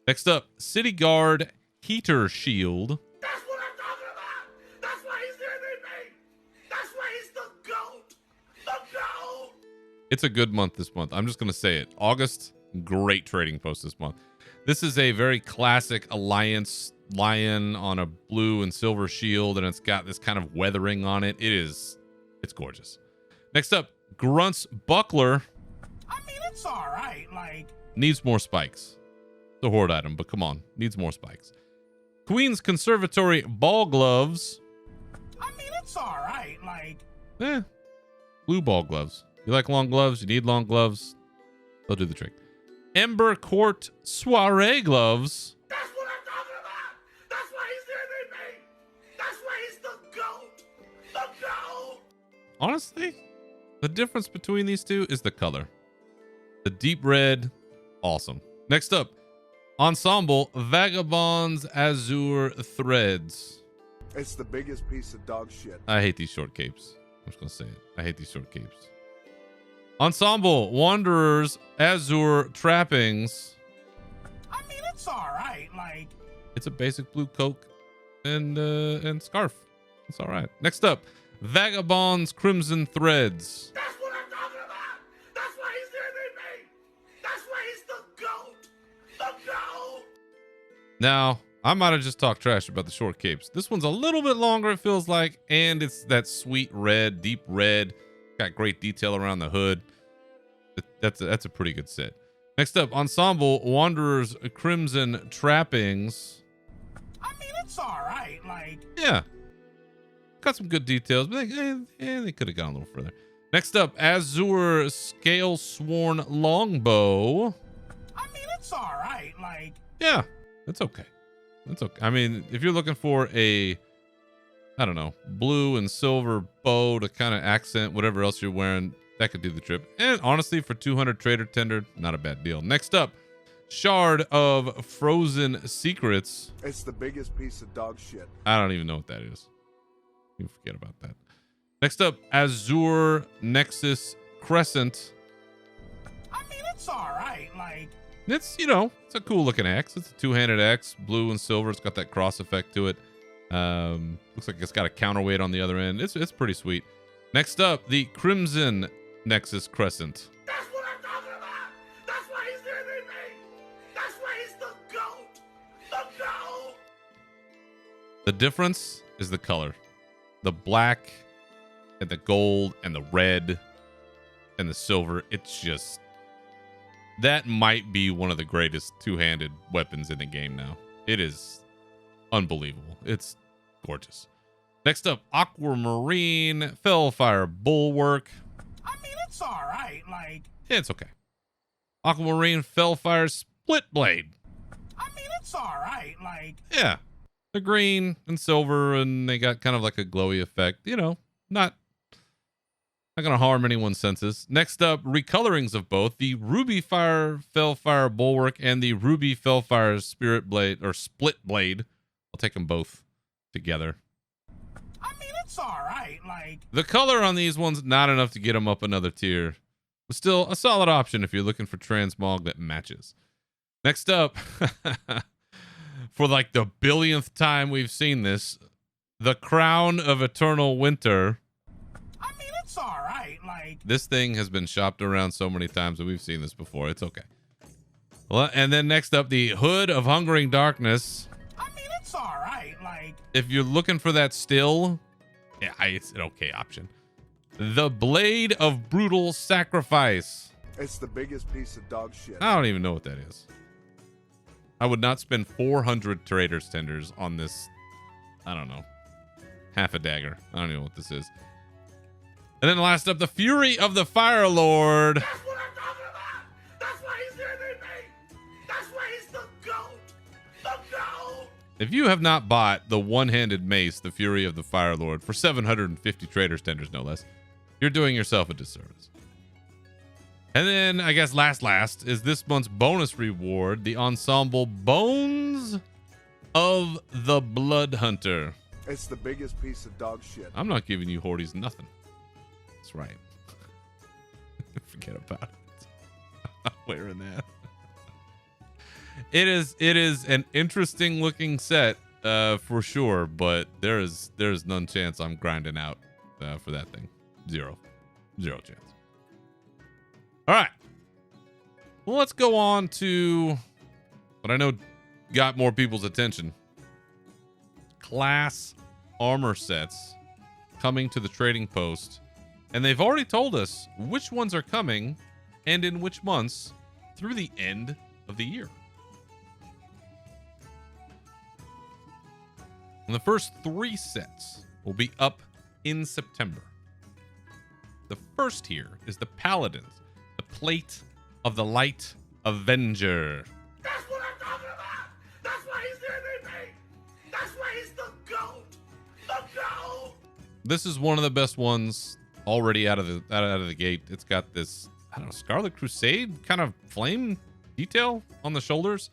Next up, City Guard Heater Shield. that's what I'm talking about. That's why he's the MVP. That's why he's the GOAT. The GOAT. It's a good month this month. I'm just gonna say it. August, great trading post this month. This is a very classic Alliance lion on a blue and silver shield, and it's got this kind of weathering on it. It's gorgeous. Next up, Grunt's Buckler. I mean, it's all right. Like, Needs more spikes. It's a horde item, but come on, needs more spikes. Queen's Conservatory Ball Gloves. I mean, it's all right. Like, Blue ball gloves. You like long gloves? You need long gloves? They'll do the trick. Ember Court Soiree Gloves. that's what I'm talking about. That's why he's the MVP. That's why he's the GOAT. The GOAT. Honestly, the difference between these two is the color. The deep red, awesome. Next up, Ensemble Vagabonds Azure Threads. It's the biggest piece of dog shit. I hate these short capes. I'm just gonna say it. I hate these short capes. Ensemble Wanderers Azure Trappings. I mean, it's all right. Like, It's a basic blue coat and scarf. It's all right. Next up, Vagabonds Crimson Threads. that's what I'm talking about. That's why he's the MVP. That's why he's the GOAT. The GOAT. Now, I might have just talked trash about the short capes. This one's a little bit longer, it feels like, and it's that sweet red, deep red. Got great detail around the hood. That's a pretty good set. Next up, Ensemble Wanderer's Crimson Trappings. I mean, it's all right. Like, Yeah. Got some good details, but they could have gone a little further. Next up, Azure Scale Sworn Longbow. I mean, it's all right. Like, Yeah, it's okay. It's okay. I mean, if you're looking for a, I don't know, blue and silver bow to kind of accent whatever else you're wearing, that could do the trip. And honestly, for 200 Trader Tender, not a bad deal. Next up, Shard of Frozen Secrets. It's the biggest piece of dog shit. I don't even know what that is. You can forget about that. Next up, Azure Nexus Crescent. I mean, it's all right. Like, It's, you know, it's a cool looking axe. It's a two-handed axe, blue and silver. It's got that cross effect to it. Looks like it's got a counterweight on the other end. It's pretty sweet. Next up, the Crimson Nexus Crescent. that's what I'm talking about. That's why he's the MVP. That's why he's the GOAT. The GOAT. The difference is the color. The black and the gold and the red and the silver. It's just, that might be one of the greatest two-handed weapons in the game now. It is unbelievable. It's gorgeous. Next up, Aquamarine Fellfire Bulwark. I mean, it's all right. Like, Yeah, it's okay. Aquamarine Fellfire Split Blade. I mean, it's all right. Like, Yeah. They're green and silver, and they got kind of like a glowy effect. You know, not gonna harm anyone's senses. Next up, recolorings of both the Ruby Fire Fellfire Bulwark and the Ruby Fellfire Spirit Blade or Split Blade. I'll take them both together. I mean, it's all right. Like, The color on these ones, not enough to get them up another tier, but still a solid option if you're looking for transmog that matches. Next up, for like the billionth time we've seen this, the Crown of Eternal Winter. I mean, it's all right. Like, This thing has been shopped around so many times that we've seen this before. It's okay. Well, and then next up, the Hood of Hungering Darkness. I mean, it's all right. Like, If you're looking for that still, yeah, it's an okay option. The Blade of Brutal Sacrifice. It's the biggest piece of dog shit. I don't even know what that is. I would not spend 400 Trader's Tenders on this, I don't know, half a dagger. I don't even know what this is. And then last up, the Fury of the Fire Lord. that's what I'm talking about. That's why he's the MVP. That's why he's the GOAT. The GOAT. If you have not bought the one-handed mace, the Fury of the Fire Lord, for 750 Trader's Tenders, no less, you're doing yourself a disservice. And then, I guess last is this month's bonus reward, the Ensemble Bones of the Blood Hunter. It's the biggest piece of dog shit. I'm not giving you Horties nothing. That's right. Forget about it. I'm not wearing that. It is an interesting looking set for sure, but there's none chance I'm grinding out for that thing. Zero chance. All right. Well, let's go on to what I know got more people's attention. Class armor sets coming to the trading post. And they've already told us which ones are coming and in which months through the end of the year. And the first 3 sets will be up in September. The first here is the Paladins, the Plate of the Light Avenger. That's what I'm talking about. That's why he's the MVP. That's why he's the GOAT. The GOAT. This is one of the best ones already out of the gate. It's got this, I don't know, Scarlet Crusade kind of flame detail on the shoulders.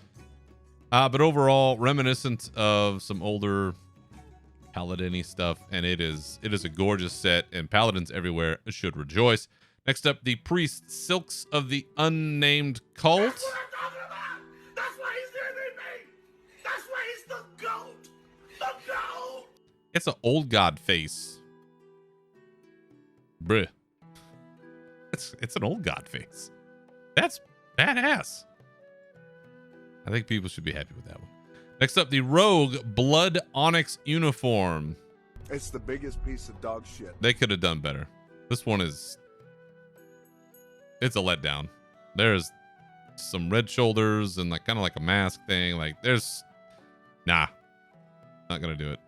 But overall, reminiscent of some older Paladin-y stuff, and it is a gorgeous set, and Paladins everywhere should rejoice. Next up, the Priest Silks of the Unnamed Cult. That's what I'm talking about. That's why he's the MVP. That's why he's the GOAT. The GOAT. It's an old god face. Bruh. It's an old god face. That's badass. I think people should be happy with that one. Next up, the Rogue Blood Onyx Uniform. It's the biggest piece of dog shit. They could have done better. This one is... it's a letdown. There's some red shoulders and like kind of like a mask thing. Like there's not gonna do it.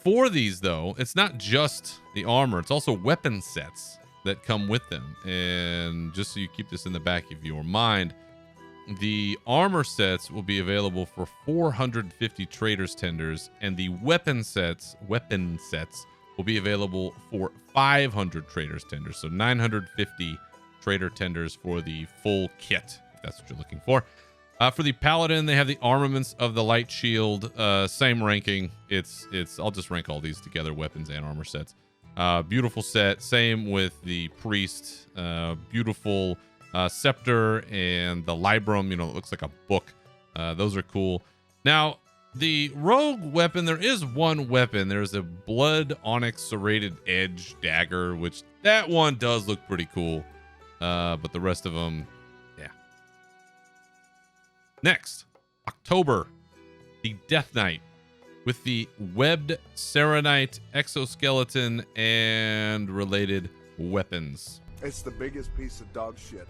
For these though, it's not just the armor, it's also weapon sets that come with them. And just so you keep this in the back of your mind, the armor sets will be available for 450 traders tenders, and the weapon sets will be available for 500 traders tenders. So 950 trader tenders for the full kit, if that's what you're looking for. For the paladin, they have the armaments of the light shield, same ranking. It's I'll just rank all these together, weapons and armor sets. Beautiful set. Same with the priest. Beautiful scepter and the librum. It looks like a book. Those are cool. Now, the rogue weapon, there is one weapon. There's a blood onyx serrated edge dagger, which that one does look pretty cool. But the rest of them, yeah. Next, October, the Death Knight with the webbed Serenite exoskeleton and related weapons. It's the biggest piece of dog shit.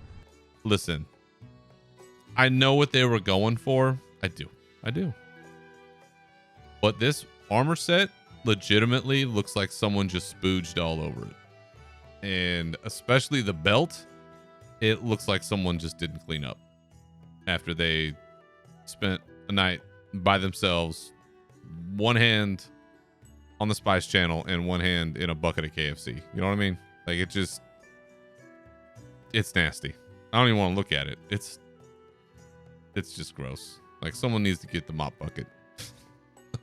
Listen, I know what they were going for. I do. But this armor set legitimately looks like someone just spooged all over it. And especially the belt, it looks like someone just didn't clean up after they spent a night by themselves, one hand on the Spice Channel and one hand in a bucket of KFC. You know what I mean? Like, it's nasty. I don't even want to look at it. It's just gross. Like, someone needs to get the mop bucket.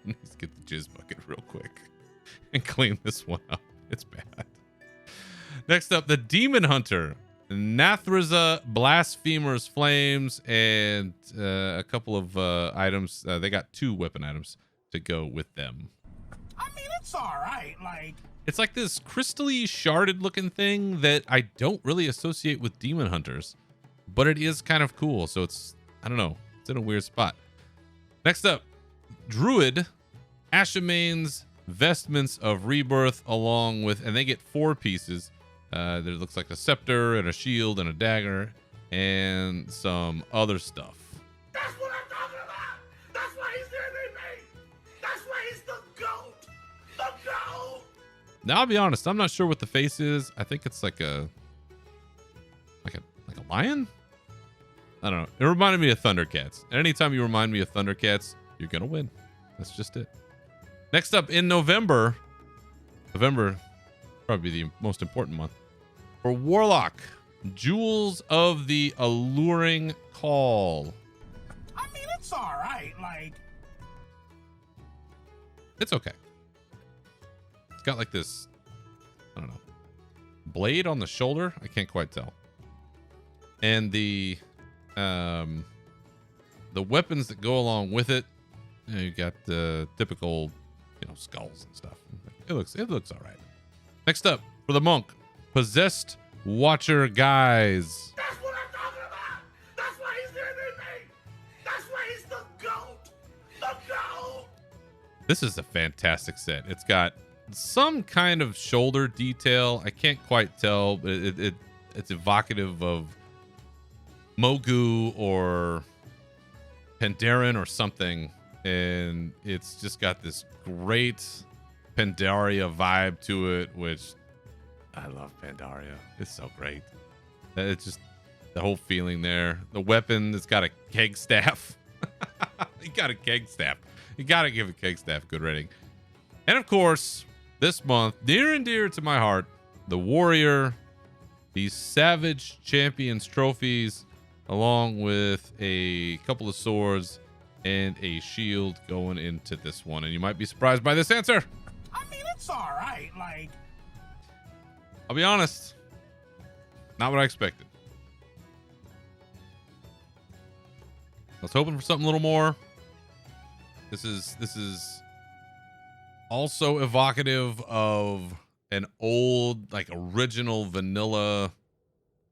Needs to get the jizz bucket real quick and clean this one up. It's bad. Next up, the Demon Hunter, Nathraza Blasphemer's Flames, and a couple of items. They got 2 weapon items to go with them. I mean, it's all right. Like, it's like this crystally sharded looking thing that I don't really associate with Demon Hunters, but it is kind of cool. So I don't know, it's in a weird spot. Next up, Druid Ashamane's Vestments of Rebirth, along with, and they get 4 pieces. There looks like a scepter and a shield and a dagger and some other stuff. that's what I'm talking about. That's why he's there, baby. That's why he's the GOAT. The GOAT. Now, I'll be honest, I'm not sure what the face is. I think it's like a lion. I don't know. It reminded me of Thundercats. And anytime you remind me of Thundercats, you're gonna win. That's just it. Next up in November, probably the most important month for Warlock, Jewels of the Alluring Call. I mean, it's all right. Like, It's okay. It's got like this, I don't know, blade on the shoulder. I can't quite tell. And the weapons that go along with it, you got the typical, skulls and stuff. It looks all right. Next up for the monk, Possessed Watcher Guys. that's what I'm talking about. That's why he's there, baby. That's why he's the GOAT. The GOAT. This is a fantastic set. It's got some kind of shoulder detail. I can't quite tell, but it's evocative of Mogu or Pandaren or something. And it's just got this great Pandaria vibe to it, which I love Pandaria. It's so great. It's just the whole feeling there. The weapon, it's got a keg staff. You got a keg staff. You got to give a keg staff a good rating. And of course, this month, near and dear to my heart, the Warrior, the Savage Champions trophies, along with a couple of swords and a shield going into this one. And you might be surprised by this answer. I mean, it's all right. Like, I'll be honest, not what I expected. I was hoping for something a little more. This is also evocative of an old, like, original vanilla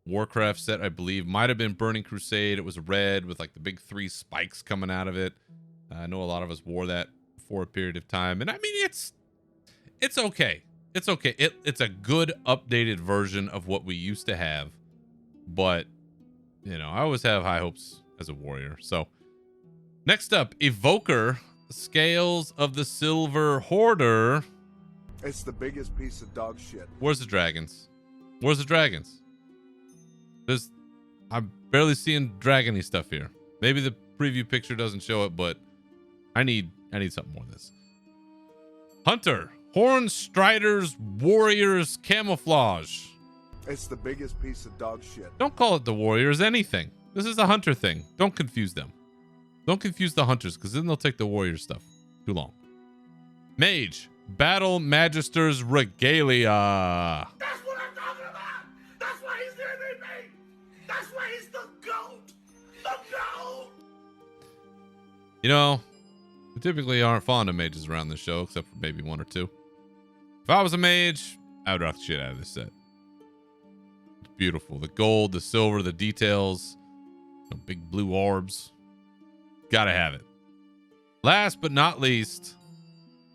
Warcraft set, I believe. Might have been Burning Crusade. It was red with like the big 3 spikes coming out of it. I know a lot of us wore that for a period of time, and I mean, it's okay. It's okay. It's a good updated version of what we used to have, but you know, I always have high hopes as a warrior. So next up, Evoker, Scales of the Silver Hoarder. It's the biggest piece of dog shit. Where's the dragons? Where's the dragons? I'm barely seeing dragony stuff here. Maybe the preview picture doesn't show it, but I need something more of this. Hunter, Horn Striders, Warriors, Camouflage. It's the biggest piece of dog shit. Don't call it the Warriors anything. This is a Hunter thing. Don't confuse them. Don't confuse the Hunters, because then they'll take the Warrior stuff too long. Mage, Battle Magister's Regalia. That's what I'm talking about. That's why he's the MVP. That's why he's the GOAT. The GOAT. You know, we typically aren't fond of mages around this show, except for maybe one or two. If I was a mage, I would rock the shit out of this set. It's beautiful. The gold, the silver, the details, the big blue orbs. Gotta have it. Last but not least,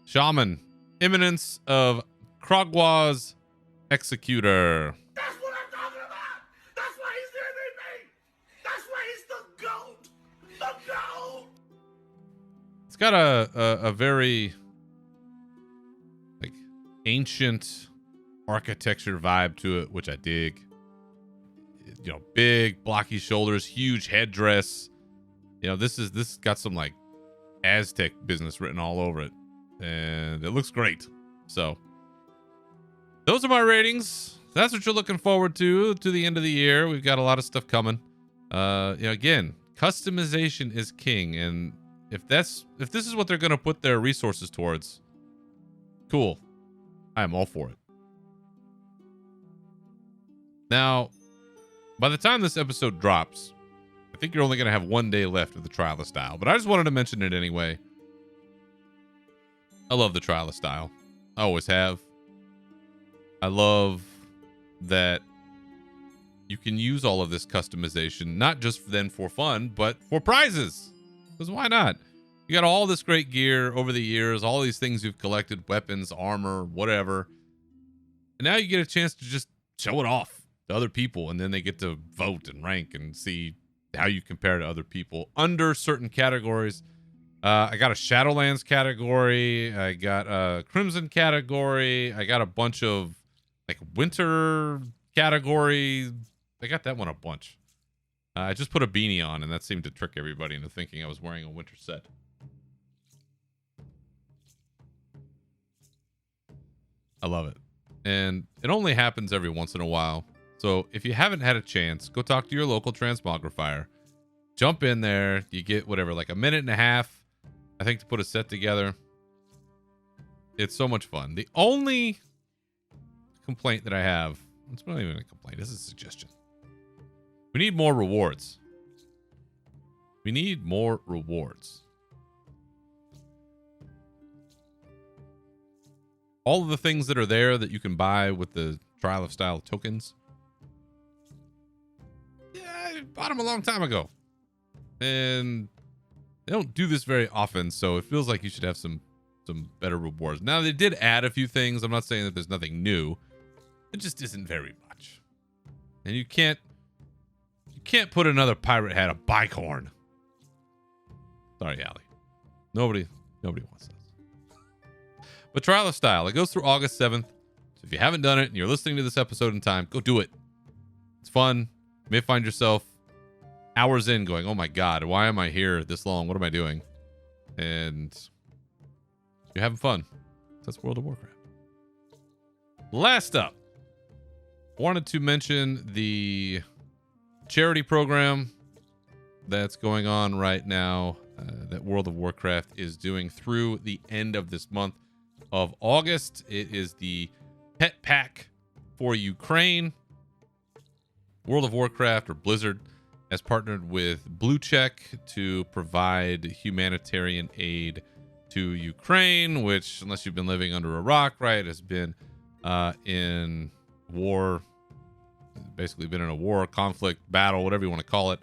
Shaman, Imminence of Krogwa's Executor. That's what I'm talking about. That's why he's the MVP. That's why he's the GOAT. The GOAT. It's got a very like ancient architecture vibe to it, which I dig. You know, big blocky shoulders, huge headdress. You know, this got some like Aztec business written all over it, and it looks great. So those are my ratings. That's what you're looking forward to the end of the year. We've got a lot of stuff coming. You know, again, customization is king, and if this is what they're going to put their resources towards, cool. I am all for it. Now, by the time this episode drops, I think you're only going to have 1 day left of the Trial of Style, but I just wanted to mention it anyway. I love the Trial of Style. I always have. I love that you can use all of this customization, not just then for fun, but for prizes. Because why not? You got all this great gear over the years, all these things you've collected, weapons, armor, whatever. And now you get a chance to just show it off to other people, and then they get to vote and rank and see how you compare to other people under certain categories. I got a Shadowlands category. I got a Crimson category. I got a bunch of like winter category. I got that one a bunch. I just put a beanie on, and that seemed to trick everybody into thinking I was wearing a winter set. I love it. And it only happens every once in a while. So if you haven't had a chance, go talk to your local transmogrifier. Jump in there. You get whatever, like a minute and a half, I think, to put a set together. It's so much fun. The only complaint that I have, it's not even a complaint, this is a suggestion. We need more rewards. We need more rewards. All of the things that are there that you can buy with the Trial of Style tokens, yeah, I bought them a long time ago. And they don't do this very often, so it feels like you should have some better rewards. Now, they did add a few things. I'm not saying that there's nothing new. It just isn't very much. And you can't put another pirate hat, a bicorn. Sorry, Allie. Nobody wants this. But Trial of Style, it goes through August 7th. So if you haven't done it and you're listening to this episode in time, go do it. It's fun. You may find yourself hours in going, oh my God, why am I here this long? What am I doing? And you're having fun. That's World of Warcraft. Last up, wanted to mention the charity program that's going on right now that World of Warcraft is doing through the end of this month of August. It is the Pet Pack for Ukraine. World of Warcraft, or Blizzard, has partnered with Blue Check to provide humanitarian aid to Ukraine, which, unless you've been living under a rock, right, has been in war, basically been in a war, conflict, battle, whatever you want to call it,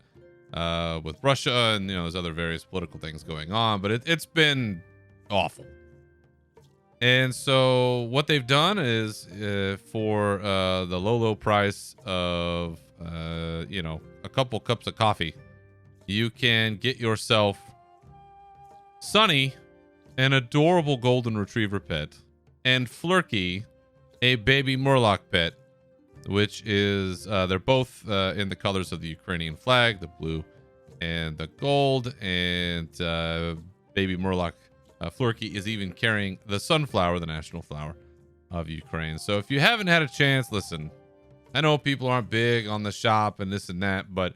with Russia, and there's other various political things going on, but it's been awful. And so what they've done is for the low price of a a couple cups of coffee, you can get yourself Sunny, an adorable golden retriever pet, and Flurky, a baby Murloc pet, which is they're both in the colors of the Ukrainian flag, the blue and the gold, and baby Murloc Flurky is even carrying the sunflower, the national flower of Ukraine. So if you haven't had a chance, listen, I know people aren't big on the shop and this and that, but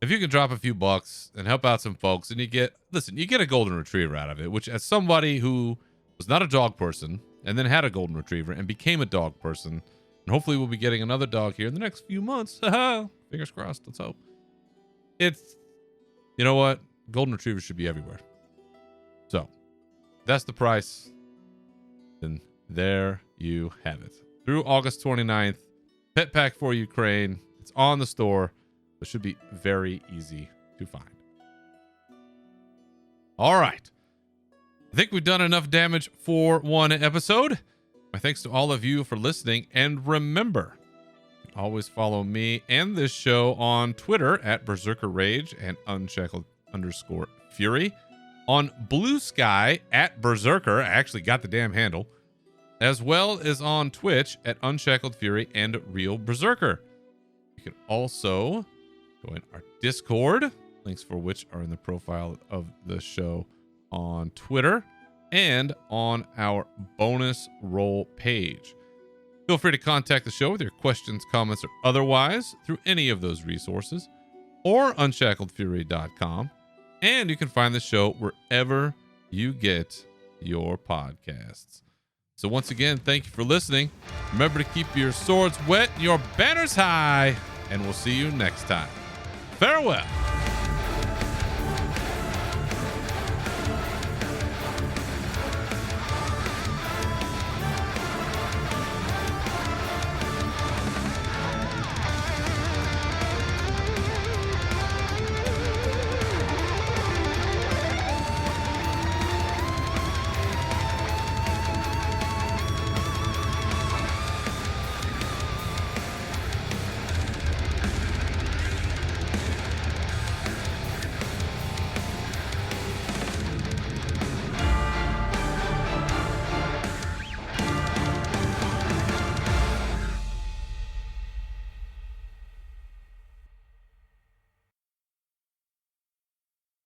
if you can drop a few bucks and help out some folks, and you get a golden retriever out of it, which as somebody who was not a dog person and then had a golden retriever and became a dog person, and hopefully we'll be getting another dog here in the next few months. Fingers crossed. Let's hope. It's, you know what? Golden retrievers should be everywhere. So that's the price. Then there you have it. Through August 29th, Pet Pack for Ukraine. It's on the store. It should be very easy to find. All right. I think we've done enough damage for one episode. My thanks to all of you for listening. And remember, always follow me and this show on Twitter at Berserker Rage and Unshackled_Fury. On Blue Sky at Berserker. I actually got the damn handle. As well as on Twitch at Unshackled Fury and Real Berserker. You can also join our Discord, links for which are in the profile of the show on Twitter and on our bonus roll page. Feel free to contact the show with your questions, comments, or otherwise through any of those resources or unshackledfury.com. And you can find the show wherever you get your podcasts. So once again, thank you for listening. Remember to keep your swords wet, your banners high, and we'll see you next time. Farewell.